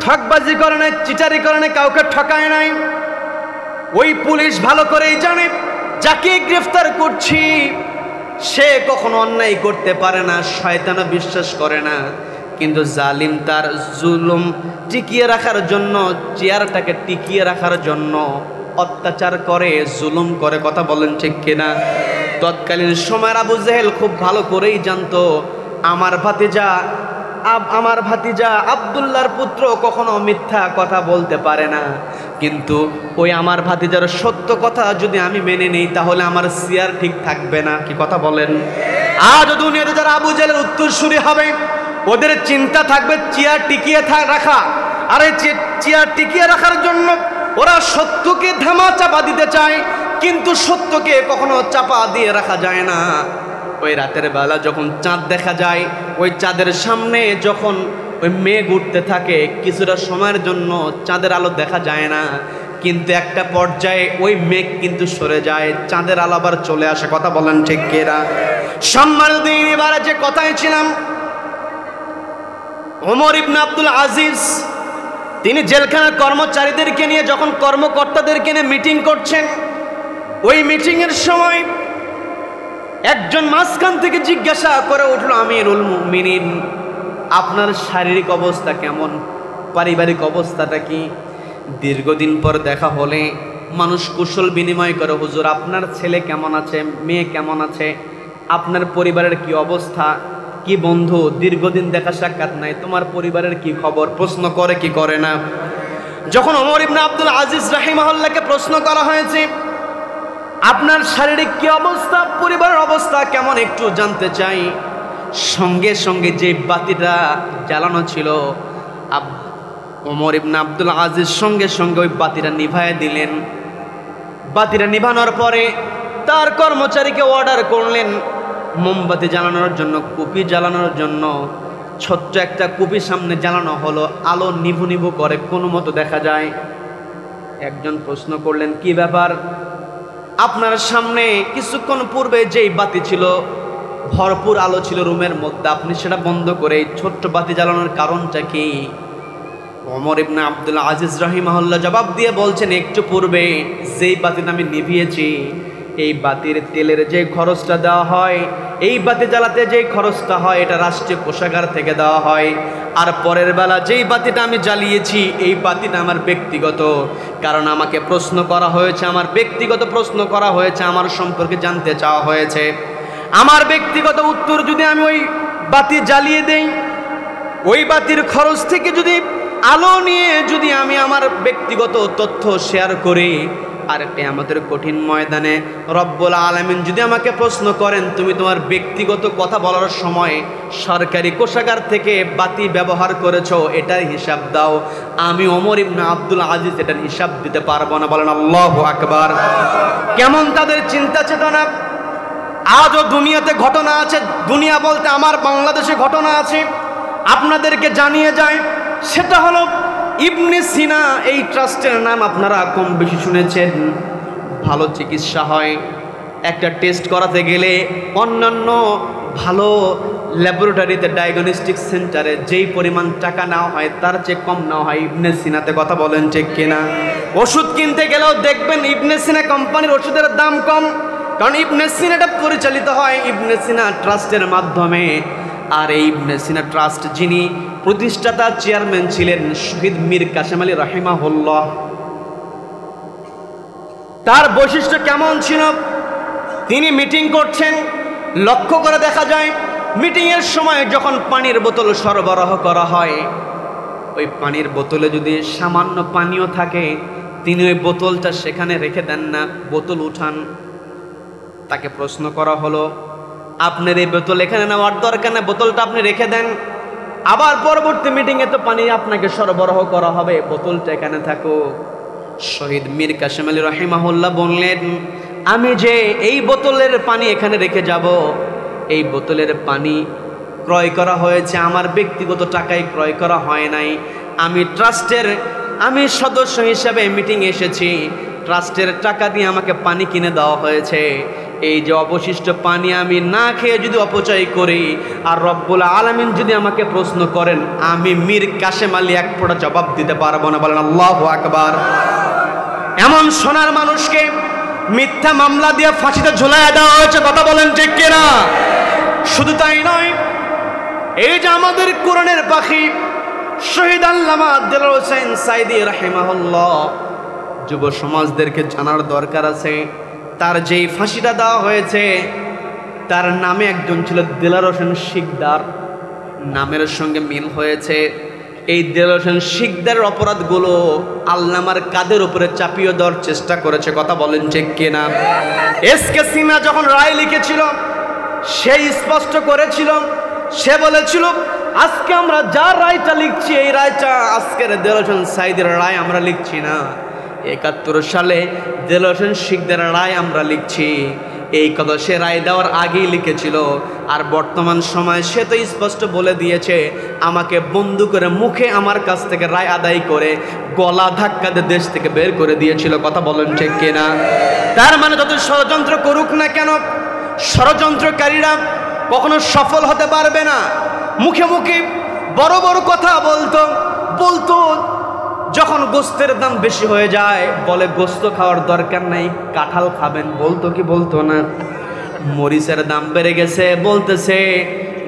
ঠকবাজি করে নাই, চিটারি করে নাই, কাউকে ঠকায় নাই। ওই পুলিশ ভালো করেই জানে যাকে গ্রেফতার করছি সে কখনো অন্যায় করতে পারে না, শয়তানও বিশ্বাস করে না। কিন্তু জালিম তার জুলুম টিকিয়ে রাখার জন্য, চেয়ারটাকে টিকিয়ে রাখার জন্য অত্যাচার করে, জুলুম করে। কথা বলেন ঠিক কিনা? তৎকালীন সময়ের আবু জেহেল খুব ভালো করেই জানতো আমার ভাতিজা আব্দুল্লাহর পুত্র কখনো মিথ্যা কথা বলতে পারে না। কিন্তু ওই আমার ভাতিজার সত্য কথা যদি আমি মেনে নেই, তাহলে আমার চেয়ার ঠিক থাকবে না। কি কথা বলেন? আজ দুনিয়াতে যারা আবু জেহেলের উত্তরসূরি হবে, ওদের চিন্তা থাকবে চেয়ার টিকিয়ে রাখা। আর এই চেয়ার টিকিয়ে রাখার জন্য ওরা সত্যকে ধামা চাপা দিতে চায়, কিন্তু সত্যকে কখনো চাপা দিয়ে রাখা যায় না। ওই রাতের বেলা যখন চাঁদ দেখা যায়, ওই চাঁদের সামনে যখন ওই মেঘ উঠতে থাকে, কিছুটা সময়ের জন্য চাঁদের আলো দেখা যায় না, কিন্তু একটা পর্যায়ে ওই মেঘ কিন্তু সরে যায়, চাঁদের আলো আবার চলে আসে। কথা বলেন ঠিক কিনা? সম্মানিত এবারে যে কথায় ছিলাম, ওমর ইবনে আব্দুল আজিজ তিনি জেলখানার কর্মচারীদেরকে নিয়ে যখন কর্মকর্তাদেরকে নিয়ে মিটিং করছেন, ওই মিটিংয়ের সময় একজন মাঝখান থেকে জিজ্ঞাসা করে উঠল, আমিরুল মুমিনিন, আপনার শারীরিক অবস্থা কেমন, পারিবারিক অবস্থাটা কি? দীর্ঘদিন পর দেখা হলে মানুষ কুশল বিনিময় করে, হুজুর আপনার ছেলে কেমন আছে, মেয়ে কেমন আছে, আপনার পরিবারের কি অবস্থা, কি বন্ধু দীর্ঘদিন দেখা সাক্ষাৎ নাই, তোমার পরিবারের কি খবর, প্রশ্ন করে কি করে না? যখন ওমর ইবনে আব্দুল আজিজ রাহিমাহুল্লাহকে প্রশ্ন করা হয়েছে আপনার শারীরিক কি অবস্থা, পরিবারের অবস্থা কেমন একটু জানতে চাই, সঙ্গে সঙ্গে যে বাতিটা জ্বালানো ছিল ওমর ইবনে আব্দুল আজিজ সঙ্গে সঙ্গে ওই বাতিটা নিভায়ে দিলেন। বাতিটা নিভানোর পরে তার কর্মচারীকে অর্ডার করলেন মোমবাতি জ্বালানোর জন্য, কুপি জ্বালানোর জন্য। ছোট্ট একটা কুপি সামনে জ্বালানো হলো, আলো নিভু নিভু করে, কোনো মতো দেখা যায়। একজন প্রশ্ন করলেন, কি ব্যাপার? আপনার সামনে কিছুক্ষণ পূর্বে যেই বাতি ছিল, ভরপুর আলো ছিল রুমের মধ্যে, আপনি সেটা বন্ধ করে এই ছোট্ট বাতি জ্বালানোর কারণটা কি? ওমর ইবনে আব্দুল আজিজ রাহিমাহুল্লাহ জবাব দিয়ে বলছেন, একটু পূর্বে যেই বাতিটা আমি নিভিয়েছি, এই বাতির তেলের যে খরচটা দেওয়া হয়, এই বাতি জ্বালাতে যেই খরচটা হয়, এটা রাষ্ট্রীয় কোষাগার থেকে দেওয়া হয়। আর পরের বেলা যেই বাতিটা আমি জ্বালিয়েছি, এই বাতিটা আমার ব্যক্তিগত, কারণ আমাকে প্রশ্ন করা হয়েছে, আমার ব্যক্তিগত প্রশ্ন করা হয়েছে, আমার সম্পর্কে জানতে চাওয়া হয়েছে। আমার ব্যক্তিগত উত্তর যদি আমি ওই বাতি জ্বালিয়ে দেই, ওই বাতির খরচ থেকে যদি আলো নিয়ে যদি আমি আমার ব্যক্তিগত তথ্য শেয়ার করি, আর কিয়ামতের কঠিন ময়দানে রব্বুল আলামিন যদি আমাকে প্রশ্ন করেন, তুমি তোমার ব্যক্তিগত কথা বলার সময় সরকারি কোষাগার থেকে বাতি ব্যবহার করেছো, এটার হিসাব দাও। আমি ওমর ইবনে আব্দুল আজিজ এটার হিসাব দিতে পারবো না। বলেন আল্লাহু আকবার। কেমন তাদের চিন্তা চেতনা! আজও দুনিয়াতে ঘটনা আছে, দুনিয়া বলতে আমার বাংলাদেশে ঘটনা আছে, আপনাদেরকে জানিয়ে যায়। সেটা হলো ইবনে সিনা, এই ট্রাস্টের নাম আপনারা কম বেশি শুনেছেন। ভালো চিকিৎসা হয়, একটা টেস্ট করাতে গেলে অন্যান্য ভালো ল্যাবরেটরিতে ডায়াগনস্টিক সেন্টারে যেই পরিমাণ টাকা নেওয়া হয় তার চেয়ে কম নেওয়া হয় ইবনে সিনাতে। কথা বলেন ঠিক কিনা? ওষুধ কিনতে গেলেও দেখবেন ইবনে সিনা কোম্পানির ওষুধের দাম কম, কারণ ইবনে সিনাটা পরিচালিত হয় ইবনে সিনা ট্রাস্টের মাধ্যমে। আর এই ইবনে সিনা ট্রাস্ট যিনি প্রতিষ্ঠাতা চেয়ারম্যান ছিলেন শহীদ মীর কাসেম আলী রাহিমাহুল্লাহ। তার বৈশিষ্ট্য কেমন ছিল? তিনি মিটিং করছেন, লক্ষ্য করে দেখা যায় মিটিংয়ের সময় যখন পানির বোতল সরবরাহ করা হয়, ওই পানির বোতলে যদি সামান্য পানীয় থাকে তিনি ওই বোতলটা সেখানে রেখে দেন না, বোতল উঠান। তাকে প্রশ্ন করা হলো, আপনার এই বোতল এখানে নেওয়ার দরকার না, বোতলটা আপনি রেখে দেন। আবার পরবর্তী মিটিংয়ে তো পানি আপনাকে সরবরাহ করা হবে, বোতলটা এখানে থাকুক। শহীদ মীর কাসেম আলী রাহিমাহুল্লাহ বললেন, আমি যে এই বোতলের পানি এখানে রেখে যাব, এই বোতলের পানি ক্রয় করা হয়েছে আমার ব্যক্তিগত টাকায়, ক্রয় করা হয় নাই। আমি ট্রাস্টের সদস্য হিসাবে মিটিং এসেছি, ট্রাস্টের টাকা দিয়ে আমাকে পানি কিনে দেওয়া হয়েছে। এই যে অবশিষ্ট পানি আমি না খেয়ে যদি অপচয় করি আর রব্বুল আলামিন যদি আমাকে প্রশ্ন করেন, আমি মীর কাসেম আলী এক ফোঁটা জবাব দিতে পারবো না। বলেন আল্লাহু আকবার। এমন সোনার মানুষকে মিথ্যা মামলা দিয়ে ফাঁসিতে ঝুলাইয়া দেওয়া হয়েছে। কথা বলেন ঠিক কিনা? শুধু তাই নয়, এই যে আমাদের কোরআনের পাখি শহীদ আল্লামা দেলোয়ার হোসেন সাইদি রাহিমাহুল্লাহ, যুব সমাজদেরকে জানার দরকার আছে, তার যেই ফাঁসিটা দেওয়া হয়েছে তার নামে একজন ছিল দেলোয়ার হোসেন শিকদার, নামের সঙ্গে মিল হয়েছে। এই দেলোয়ার হোসেন শিকদারের অপরাধগুলো আল্লামার কাদের উপরে চাপিয়ে দেওয়ার চেষ্টা করেছে। কথা বলেন ঠিক কিনা? এসকে সিনহা যখন রায় লিখেছিল সেই স্পষ্ট করেছিল, সে বলেছিল আজকে আমরা যার রায়টা লিখছি এই রায়টা আজকের দেলোয়ার হোসেন সাইদের রায় আমরা লিখছি না, ৭১ সালে দেলোয়ার হোসেন শিকদারের রায় আমরা লিখছি। এই কথা সে রায় দেওয়ার আগেই লিখেছিল। আর বর্তমান সময় সে তো স্পষ্ট বলে দিয়েছে, আমাকে বন্দী করে মুখে আমার কাছ থেকে রায় আদায় করে গলা ধাক্কা দিয়ে দেশ থেকে বের করে দিয়েছিল। কথা বলেন ঠিক কিনা? তার মানে যত ষড়যন্ত্র করুক না কেন, ষড়যন্ত্রকারীরা কখনো সফল হতে পারবে না। মুখে মুখে বড় বড় কথা বলতো যখন গোস্তের দাম বেশি হয়ে যায় বলে গোস্ত খাওয়ার দরকার নাই, কাঁঠাল খাবেন, বলতো কি বলতো না? মরিচের দাম বেড়ে গেছে, বলতেছে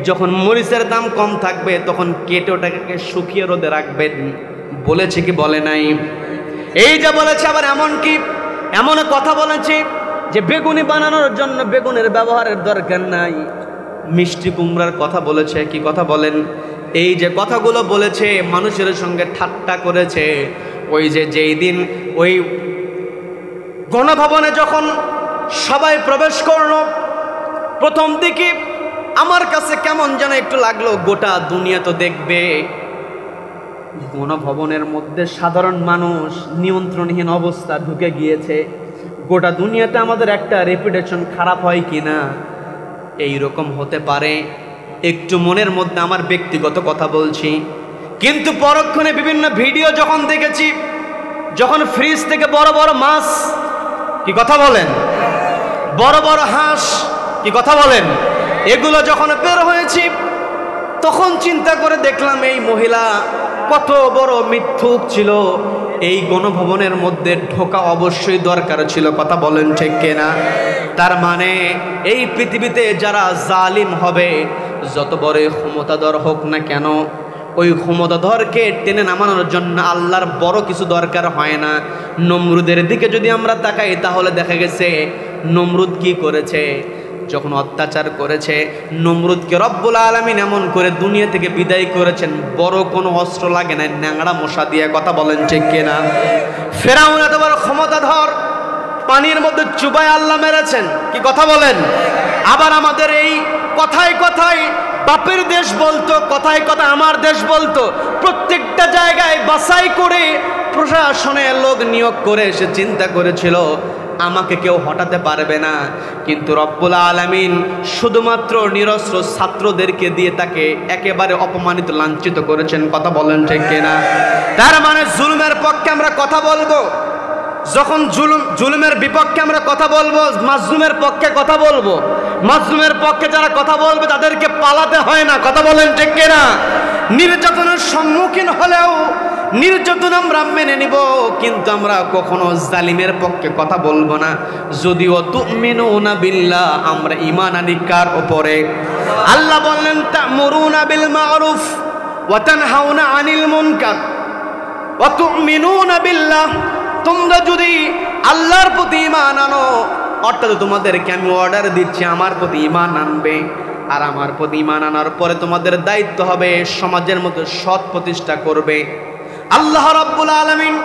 যখন মরিচের দাম কম থাকবে তখন কেটে ওটাকে শুকিয়ে রোদে রাখবেন, বলেছে কি বলে নাই? এই যে বলেছে, আবার এমন কথা বলেছে যে বেগুনি বানানোর জন্য বেগুনের ব্যবহারের দরকার নাই। মিষ্টি কুমড়ার কথা বলেছে, কি কথা বলেন? এই যে কথাগুলো বলেছে মানুষের সঙ্গে ঠাট্টা করেছে। ওই যে যেই দিন ওই গণভবনে যখন সবাই প্রবেশ করলো, প্রথম দিকে আমার কাছে কেমন যেন একটু লাগলো, গোটা দুনিয়া তো দেখবে, গণভবনের মধ্যে সাধারণ মানুষ নিয়ন্ত্রণহীন অবস্থা ঢুকে গিয়েছে, গোটা দুনিয়াতে আমাদের একটা রেপুটেশন খারাপ হয় কিনা, এই রকম হতে পারে। একটু মনের মধ্যে আমার ব্যক্তিগত কথা বলছি, কিন্তু পরক্ষণে বিভিন্ন ভিডিও যখন দেখেছি, যখন ফ্রিজ থেকে বড় বড় মাছ, কি কথা বলেন, বড় বড় হাঁস, কি কথা বলেন, এগুলো যখন বের হয়েছি তখন চিন্তা করে দেখলাম এই মহিলা কত বড় মিথ্যুক ছিল। এই গণভবনের মধ্যে ঢোকা অবশ্যই দরকার ছিল। কথা বলেন ঠিক কিনা? তার মানে এই পৃথিবীতে যারা জালিম হবে, যত বড় ক্ষমতাধর হোক না কেন, ওই ক্ষমতাধরকে টেনে নামানোর জন্য আল্লাহর বড় কিছু দরকার হয় না। নমরুদের দিকে যদি আমরা তাকাই তাহলে দেখা গেছে নমরুদ কি করেছে, যখন অত্যাচার করেছে নমরুদকে রব্বুল আলামিন এমন করে দুনিয়া থেকে বিদায় করেছেন, বড় কোনো অস্ত্র লাগে না, ন্যাংড়া মশা দিয়ে। কথা বলেন ঠিক কিনা? ফেরাউন এত বড় ক্ষমতাধর, পানির মধ্যে চুবায় আল্লাহ মেরেছেন। কি কথা বলেন? আবার আমাদের এই কথায় কথায় বাপের দেশ বলতো, কথায় কথা আমার দেশ বলতো, প্রত্যেকটা জায়গায় বাছাই করে প্রশাসনে লোক নিয়োগ করে সে চিন্তা করেছিল আমাকে কেউ হটাতে পারবে না। কিন্তু রব্বুল আলামিন শুধুমাত্র নিরস্ত্র ছাত্রদেরকে দিয়ে তাকে একেবারে অপমানিত, লাঞ্ছিত করেছেন। কথা বলেন ঠিক কিনা? তার মানে জুলুমের পক্ষে আমরা কথা বলবো, যখন জুলুমের বিপক্ষে আমরা কথা বলবো, মাজলুমের পক্ষে কথা বলবো, মাজলুমের পক্ষে যারা কথা বলবে তাদেরকে পালাতে হয় না, কথা বলেন ঠিক কিনা? নির্যাতনের সম্মুখীন হলেও নির্যাতন আমরা মেনে নিব, কিন্তু আমরা কখনো জালিমের পক্ষে কথা বলবো না। যদিও তুমিনুনা বিল্লাহ, আমরা ঈমান আনি কার উপরে? আল্লাহ বললেন তা'মুরুনা বিল মা'রুফ ওয়া তানহাউনা আনিল মুনকার ওয়া তুমিনুনা বিল্লাহ। তোমরা যদি আল্লাহর প্রতি ঈমান আনো, অর্থাৎ তোমাদেরকে আমি অর্ডার দিচ্ছি আমার প্রতি ঈমান আনবে, আর আমার প্রতি ঈমান আনার পরে তোমাদের দায়িত্ব হবে সমাজের মধ্যে সৎ প্রতিষ্ঠা করবে। আল্লাহ রাব্বুল আলামিন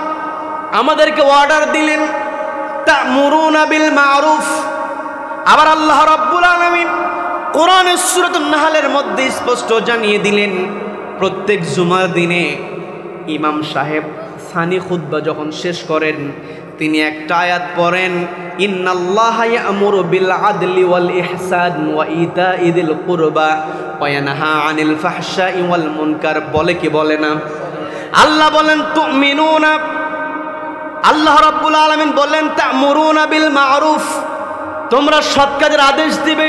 আমাদেরকে অর্ডার দিলেন তা'মুরুনা বিল মা'রুফ। আবার আল্লাহ রাব্বুল আলামিন কোরআনের সূরাতুন নাহলের মধ্যে স্পষ্ট জানিয়ে দিলেন, প্রত্যেক জুমার দিনে ইমাম সাহেব সানি খুতবা যখন শেষ করেন, তিনি একটা আয়াত পড়েন, ইন্নাল্লাহা ইয়া'মুরু বিল আদলি ওয়াল ইহসান ওয়া ইতা'i যিল কুরবা ওয়া ইয়ানহা আনিল ফাহশাই ওয়াল মুনকার। বলে কি বলে না? আল্লাহ বলেন তুমিনুনা, আল্লাহ রাব্বুল আলামিন বলেন তা'মুরুনা বিল মা'রুফ, তোমরা সৎ কাজের আদেশ দিবে।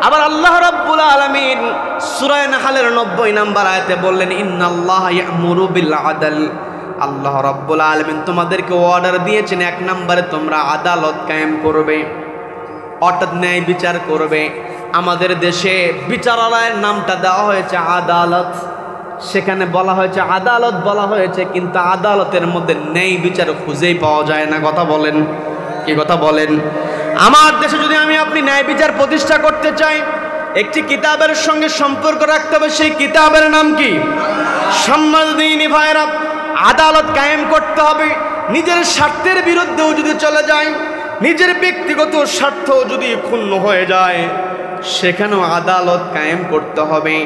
আবার আল্লাহ রাব্বুল আলামিন সূরা নাহলের 90 নম্বর আয়াতে বললেন ইন্নাল্লাহা ইয়া'মুরু বিল আদল। আল্লাহ রাব্বুল আলামিন তোমাদেরকে অর্ডার দিয়েছেন, এক নম্বরে তোমরা আদালত কায়েম করবে, অর্থাৎ ন্যায় বিচার করবে। আমাদের দেশে বিচারালয়ের নামটা দেওয়া হয়েছে আদালত, সেখানে বলা হয়েছে আদালত বলা হয়েছে, কিন্তু আদালতের মধ্যে ন্যায় বিচার খুঁজেই পাওয়া যায় না। কথা বলেন, কি কথা বলেন? আমার দেশে যদি আমি আপনি ন্যায় বিচার প্রতিষ্ঠা করতে চাই, একটি কিতাবের সঙ্গে সম্পর্ক রাখতে হবে। সেই কিতাবের নাম কি? সম্মানিত ভাইরা, আদালত কায়েম করতে হবে। নিজের স্বার্থের বিরুদ্ধেও যদি চলে যায়, নিজের ব্যক্তিগত স্বার্থ যদি ক্ষুণ্ণ হয়ে যায়, সেখানেও আদালত কায়েম করতে হবে।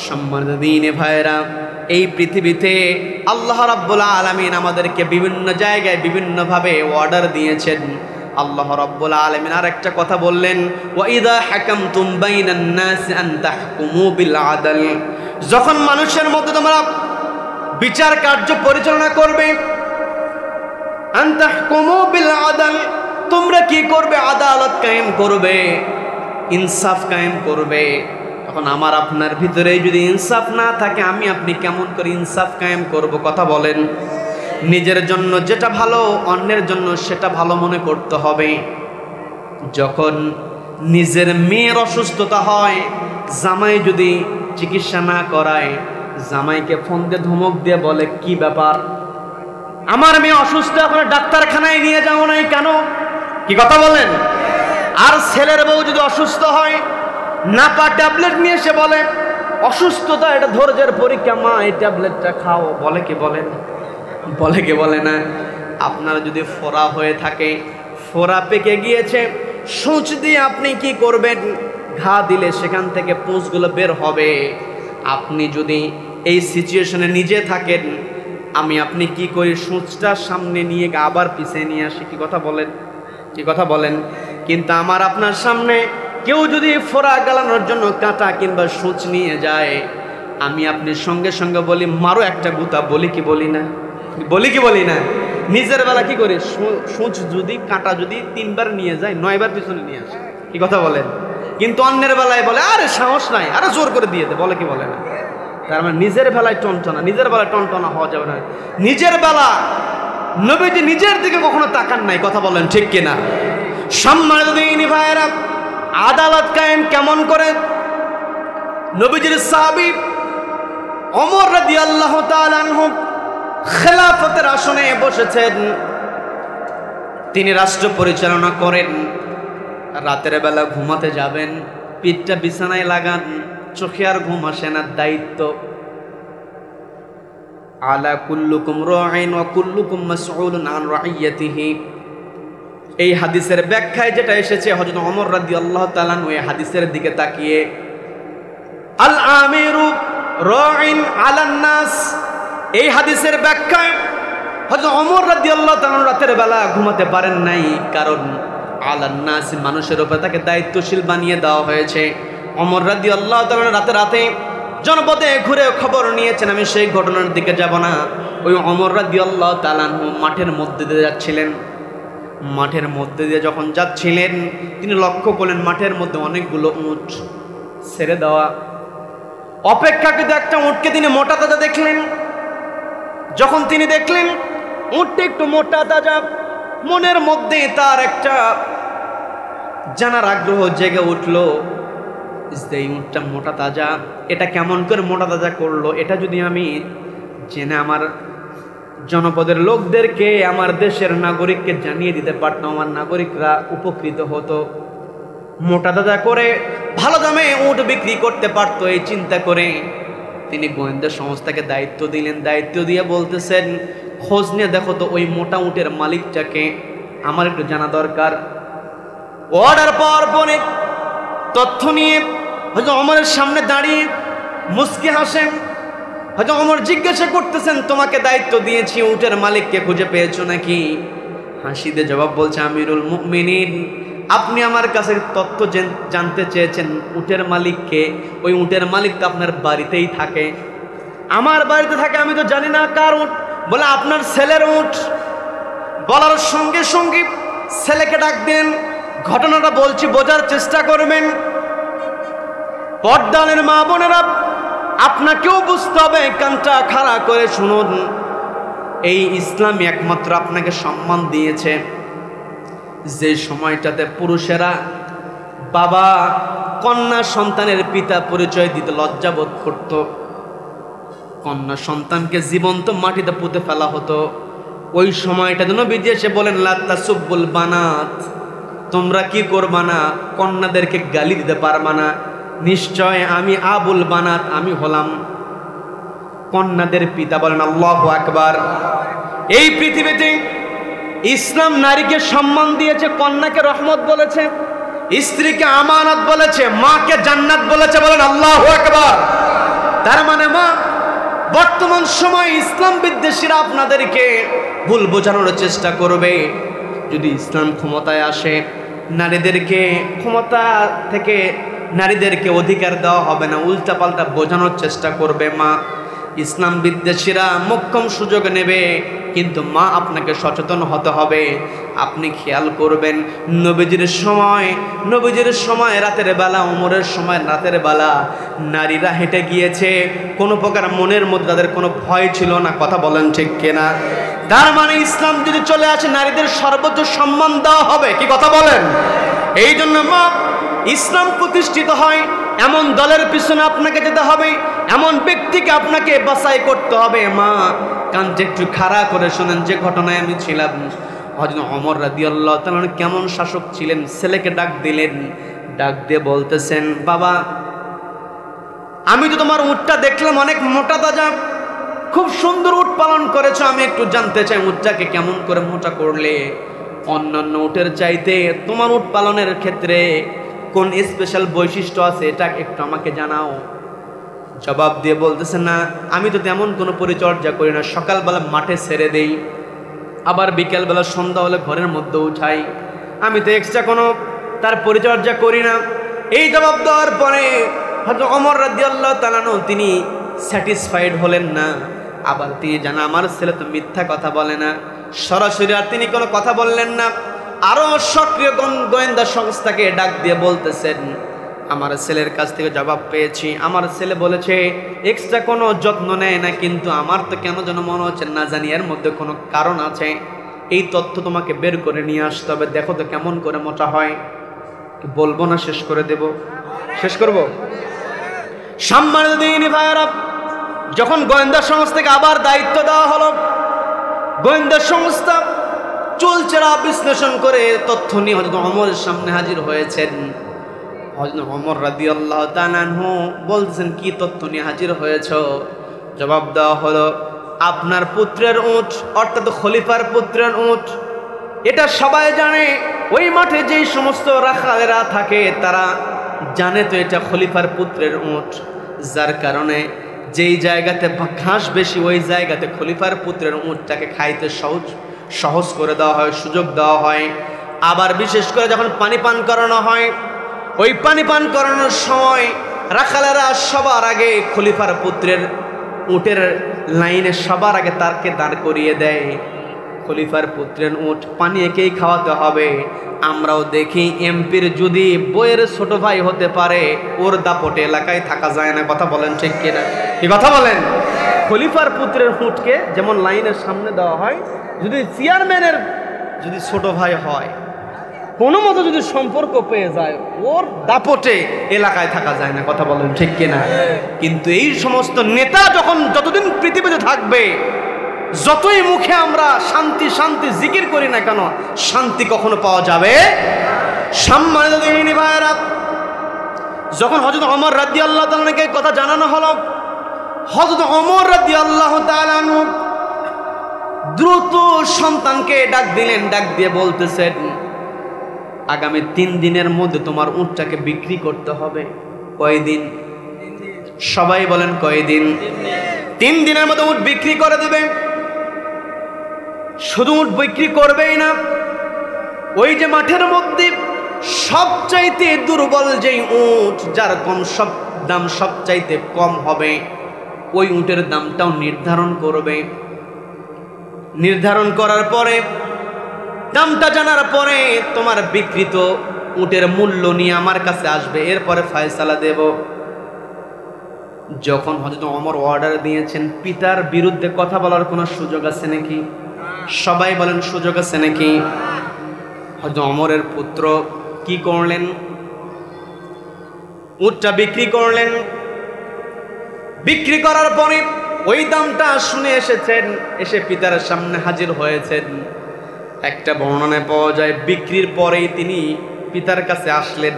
সম্মানিত ভাইরা, এই পৃথিবীতে আল্লাহ রাব্বুল আলামিন আমাদেরকে বিভিন্ন জায়গায় বিভিন্নভাবে অর্ডার দিয়েছেন। আল্লাহ রাব্বুল আলামিন আরেকটা কথা বললেন, ওয়া ইযা হাকামতুম বাইনান নাসি আন তাহকুমু বিল আদল। যখন মানুষের মধ্যে তোমরা বিচার কার্য পরিচালনা করবে, আন তাহকুমু বিল আদল, তোমরা কি করবে? আদালত কায়েম করবে, ইনসাফ কায়েম করবে। তখন আমার আপনার ভিতরে যদি ইনসাফ না থাকে, আমি আপনি কেমন করে ইনসাফ কায়েম করব? কথা বলেন। নিজের জন্য যেটা ভালো, অন্যের জন্য সেটা ভালো মনে করতে হবে। যখন নিজের মেয়ের অসুস্থতা হয়, জামাই যদি চিকিৎসা না করায়, জামাইকে ফোন দিয়ে ধমক দিয়ে বলে, কি ব্যাপার, আমার মেয়ে অসুস্থ, এখন ডাক্তারখানায় নিয়ে যাও নাই কেন? কি কথা বলেন? আর ছেলের বউ যদি অসুস্থ হয়, না পা ট্যাবলেট নিয়ে এসে বলে, অসুস্থতা এটা ধৈর্যের পরীক্ষা, মা এই ট্যাবলেটটা খাও। বলে কি বলে না? বলে কি বলে না? আপনার যদি ফোড়া হয়ে থাকে, ফোড়া পেকে গিয়েছে, সূচ দিয়ে আপনি কি করবেন? ঘা দিলে সেখান থেকে পুঁজগুলো বের হবে। আপনি যদি এই সিচুয়েশনে নিজে থাকেন, আমি আপনি কি করি? সূচটা সামনে নিয়ে আবার পিছিয়ে নিয়ে আসি। কি কথা বলেন? কি কথা বলেন? কিন্তু আমার আপনার সামনে কেউ যদি ফোড়া গালানোর জন্য কাঁটা কিংবা সূচ নিয়ে যায়, আমি আপনি সঙ্গে সঙ্গে বলি, মারো একটা গুতা। বলি কি বলি না? বলি কি বলি না? নিজের বেলা কি করি? সূচ যদি কাঁটা যদি 3 বার নিয়ে যায়, 9 বার পিছনে নিয়ে আসে। কি কথা বলেন? কিন্তু অন্যের বেলায় বলে, আরে সাহস নাই, আরে জোর করে দিয়ে দে। বলে কি বলে না? তার মানে নিজের বেলায় টনটনা, নিজের বেলায় টনটনা হওয়া যাবে না। নিজের বেলা নবীজি নিজের দিকে কখনো তাকান নাই। কথা বলেন ঠিক কিনা? সম্মানিত দিনী ভাইয়েরা, আদালত কায়েম কেমন করে? নবীজির সাহাবী ওমর রাদিয়াল্লাহু তাআলা আনহু খেলাফতের আসনে বসেছেন, তিনি রাষ্ট্র পরিচালনা করেন। রাতের বেলা ঘুমাতে যাবেন, পিঠটা বিছানায় লাগান, চোখে আর ঘুম আসে না। দায়িত্ব, আলা কুল্লুকুম রাঈন ওয়া কুল্লুকুম মাসউলুন আন রাইয়াতিহি। এই হাদিসের ব্যাখ্যায় যেটা এসেছে, হযরত ওমর রাদিয়াল্লাহু তাআলা আনহু এই হাদিসের দিকে তাকিয়ে, আল আমিরু রাঈন আলান নাস, এই হাদিসের ব্যাখ্যায় হযরত ওমর রাদিয়াল্লাহু তাআলা রাতের বেলা ঘুমাতে পারেন নাই, কারণ আলান নাস, মানুষের উপর তাকে দায়িত্বশীল বানিয়ে দেওয়া হয়েছে। ওমর রাদিয়াল্লাহু তাআলা রাতে জনপদে ঘুরে খবর নিয়েছেন। আমি সেই ঘটনার দিকে যাব না। ওই ওমর রাদিয়াল্লাহু তাআলা মাঠের মধ্যে দিয়ে যাচ্ছিলেন, মাঠের মধ্যে দিয়ে যখন যাচ্ছিলেন তিনি লক্ষ্য করলেন মাঠের মধ্যে অনেকগুলো উট ছেড়ে দেওয়া। অপেক্ষাকৃত একটা উটকে তিনি মোটা তাজা দেখলেন। যখন তিনি দেখলেন উটটা একটু মোটা তাজা, মনের মধ্যে তার একটা জানার আগ্রহ জেগে উঠল যে এই উটটা মোটা তাজা, এটা কেমন করে মোটা তাজা করলো, এটা যদি আমি জেনে আমার জনপদের লোকদেরকে, আমার দেশের নাগরিককে জানিয়ে দিতে পারতাম, আমার নাগরিকরা উপকৃত হতো, মোটা তাজা করে ভালো দামে উট বিক্রি করতে পারতো। এই চিন্তা করে তিনি গোয়েন্দা সংস্থাকে দায়িত্ব দিলেন। দায়িত্ব দিয়ে বলতেছেন, খোঁজ নিয়ে দেখো তো ওই মোটা উটের মালিকটাকে, আমার একটু জানা দরকার। অর্ডার পাওয়ার পরে তথ্য নিয়ে হয়তো ওমরের সামনে দাঁড়িয়ে মুস্কি হাসেন। হয়তো ওমর জিজ্ঞাসা করতেছেন, তোমাকে দায়িত্ব দিয়েছি, উটের মালিককে খুঁজে পেয়েছো নাকি? হাসিতে জবাব বলছে, আমিরুল মুমিনিন, আপনি আমার কাছে তথ্য জানতে চেয়েছেন উটের মালিককে। ওই উটের মালিক তো আপনার বাড়িতেই থাকে। আমার বাড়িতে থাকে, আমি তো জানি না কার উট। বলে আপনার ছেলের উট। বলার সঙ্গে সঙ্গে ছেলেকে ডাক দেন, ঘটনাটা বলছি বোঝার চেষ্টা করবেন। পর্দানের মা বোনেরা, আপনাকেও বুঝতে হবে, কানটা খাড়া করে শুনুন। এই ইসলামই একমাত্র আপনাকে সম্মান দিয়েছে যে সময়টাতে পুরুষেরা বাবা কন্যা সন্তানের পিতা পরিচয় দিতে লজ্জাবোধ করত। কন্যা সন্তানকে জীবন্ত মাটিতে পুঁতে ফেলা হতো। ওই সময়টা নবীজি এসে বলেন, লা তাসুব্বুল বানাত, তোমরা কি করবা না, কন্যাদেরকে গালি দিতে পারবা না। নিশ্চয় আমি আবুল বানাত, আমি হলাম কন্যাদের পিতা। বলেন আল্লাহু আকবার। এই পৃথিবীতে ইসলাম নারীকে সম্মান দিয়েছে, কন্যাকে রহমত বলেছে, স্ত্রীকে আমানত বলেছে, মাকে জান্নাত বলেছে। বলেন আল্লাহু আকবার। তার মানে মা, বর্তমান সময় ইসলাম বিদ্বেষীরা আপনাদেরকে ভুল বোঝানোর চেষ্টা করবে। যদি ইসলাম ক্ষমতায় আসে, নারীদেরকে ক্ষমতা থেকে নারীদেরকে অধিকার দেওয়া হবে না, উল্টাপাল্টা বোঝানোর চেষ্টা করবে মা। ইসলাম বিদ্বেষীরা মোক্ষম সুযোগ নেবে, কিন্তু মা আপনাকে সচেতন হতে হবে। আপনি খেয়াল করবেন, নবীজির সময় রাতের বেলা, ওমরের সময় রাতের বেলা নারীরা হেঁটে গিয়েছে, কোনো প্রকার মনের মধ্যে তাদের কোনো ভয় ছিল না। কথা বলেন ঠিক কিনা? তার মানে ইসলাম যদি চলে আসে, নারীদের সর্বোচ্চ সম্মান দেওয়া হবে। কি কথা বলেন? এই জন্য মা, ইসলাম প্রতিষ্ঠিত হয় এমন দলের পিছনে আপনাকে যেতে হবে, এমন ব্যক্তিকে আপনাকে বাছাই করতে হবে। মা, কানটা একটু খাড়া করে শোনেন। যে ঘটনায় আমি ছিলাম, হযরত ওমর রাদিয়াল্লাহু তাআলা কেমন শাসক ছিলেন। ছেলেকে ডাক দিলেন, ডাক দিয়ে বলতেছেন, বাবা আমি তো তোমার উটটা দেখলাম অনেক মোটা তাজা, খুব সুন্দর উট পালন করেছো, আমি একটু জানতে চাই উটটাকে কেমন করে মোটা করলে? অন্যান্য উটের চাইতে তোমার উট পালনের ক্ষেত্রে কোন স্পেশাল বৈশিষ্ট্য আছে, এটা একটু আমাকে জানাও। জবাব দিয়ে বলতেছে, না আমি তো তেমন কোনো পরিচর্যা করি না, সকালবেলা মাঠে ছেড়ে দেই, আবার বিকেলবেলা সন্ধ্যা হলে ঘরের মধ্যে উঠাই, আমি তো এক্সট্রা কোনো তার পরিচর্যা করি না। এই জবাব দেওয়ার পরে হযরত ওমর রাদিয়াল্লাহু তাআলা তিনি স্যাটিসফাইড হলেন না। আবার তিনি জানা আমার ছেলে তো মিথ্যা কথা বলে না, সরাসরি আর তিনি কোনো কথা বললেন না। আরো সক্রিয় গোয়েন্দা সংস্থাকে ডাক দিয়ে বলতেছেন, আমার ছেলের কাছ থেকে জবাব পেয়েছি, আমার ছেলে বলেছে এক্সট্রা কোনো যত্ন নেয় না, কিন্তু আমার তো কেন যেন মনে হচ্ছে না জানি এর মধ্যে কোনো কারণ আছে। এই তথ্য তোমাকে বের করে নিয়ে আসতে হবে, দেখো তো কেমন করে মোটা হয়। বলবো না শেষ করে দেব? শেষ করব? সম্মানিত দিনী ভাইরা, যখন গোয়েন্দা সংস্থাকে আবার দায়িত্ব দেওয়া হলো, গোয়েন্দা সংস্থা চুলচেরা বিশ্লেষণ করে তথ্য নিয়ে হযরত ওমরের সামনে হাজির হয়েছেন। হযরত ওমর রাদিয়াল্লাহু তাআলা আনহু বলছেন, কি তথ্য নিয়ে হাজির হয়েছো? জবাব দেওয়া হলো, আপনার পুত্রের উট, অর্থাৎ খলিফার পুত্রের উট। এটা সবাই জানে, ওই মাঠে যেই সমস্ত রাখালেরা থাকে তারা জানে তো এটা খলিফার পুত্রের উট, যার কারণে যেই জায়গাতে ঘাস বেশি ওই জায়গাতে খলিফার পুত্রের উটটাকে খাইতে সহজ করে দেওয়া হয়, সুযোগ দেওয়া হয়। আবার বিশেষ করে যখন পানি পান করানো হয়, ওই পানি পান করানোর সময় রাখালেরা সবার আগে খলিফার পুত্রের উটের লাইনে সবার আগে তারকে দাঁড় করিয়ে দেয়। খলিফার পুত্রের উট, পানি একেই খাওয়াতে হবে। আমরাও দেখি এমপির যদি বইয়ের ছোট ভাই হতে পারে, ওর দাপটে এলাকায় থাকা যায় না। কথা বলেন ঠিক কিনা? কি কথা বলেন? খলিফার পুত্রের উটকে যেমন লাইনের সামনে দেওয়া হয়, যদি চেয়ারম্যানের যদি ছোট ভাই হয়, কোনো মতো যদি সম্পর্ক পেয়ে যায়, ওর দাপটে এলাকায় থাকা যায় না। কথা বলেন ঠিক কিনা? কিন্তু এই সমস্ত নেতা যতদিন পৃথিবীতে থাকবে, যতই মুখে আমরা শান্তি শান্তি জিকির করি না কেন, শান্তি কখনো পাওয়া যাবে? সম্মানিত দিনী ভাইয়েরা, যখন হযরত ওমর রাদিয়াল্লাহু তাআলা আনহুকে কথা জানানো হলো, হযরত ওমর রাদিয়াল্লাহু তাআলা আনহু দ্রুত সন্তানকে ডাক দিলেন। ডাক দিয়ে বলতেছেন, আগামী 3 দিনের মধ্যে তোমার উটটাকে বিক্রি করতে হবে। কয়দিন? সবাই বলেন কয়দিন? 3 দিনের মধ্যে উট বিক্রি করে দেবে। শুধু উট বিক্রি করবেই না, ওই যে মাঠের মধ্যে সবচাইতে দুর্বল যেই উট, যার দাম সবচাইতে কম হবে, ওই উটের দামটাও নির্ধারণ করবে। নির্ধারণ করার পরে, দামটা জানার পরে তোমার বিক্রিত উটের মূল্য নিয়ে আমার কাছে আসবে, এরপরে ফয়সালা দেব। যখন হযরত ওমর অর্ডার দিয়েছেন, পিতার বিরুদ্ধে কথা বলার কোনো সুযোগ আছে নাকি? সবাই বলেন সুযোগ আছে নাকি? হযরত ওমরের পুত্র কি করলেন? উটটা বিক্রি করলেন। বিক্রি করার পরে ওই দামটা শুনে এসেছেন, এসে পিতার সামনে হাজির হয়েছেন। একটা বর্ণনায় পাওয়া যায় বিক্রির পরেই তিনি পিতার কাছে আসলেন।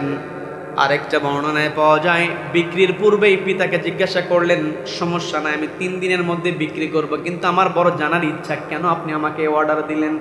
আরেকটা বর্ণনায় পাওয়া যায় বিক্রির পূর্বেই পিতাকে জিজ্ঞাসা করলেন, সমস্যা নাই, আমি 3 দিনের মধ্যে বিক্রি করব, কিন্তু আমার বড় জানার ইচ্ছা, কেন আপনি আমাকে অর্ডার দিলেন?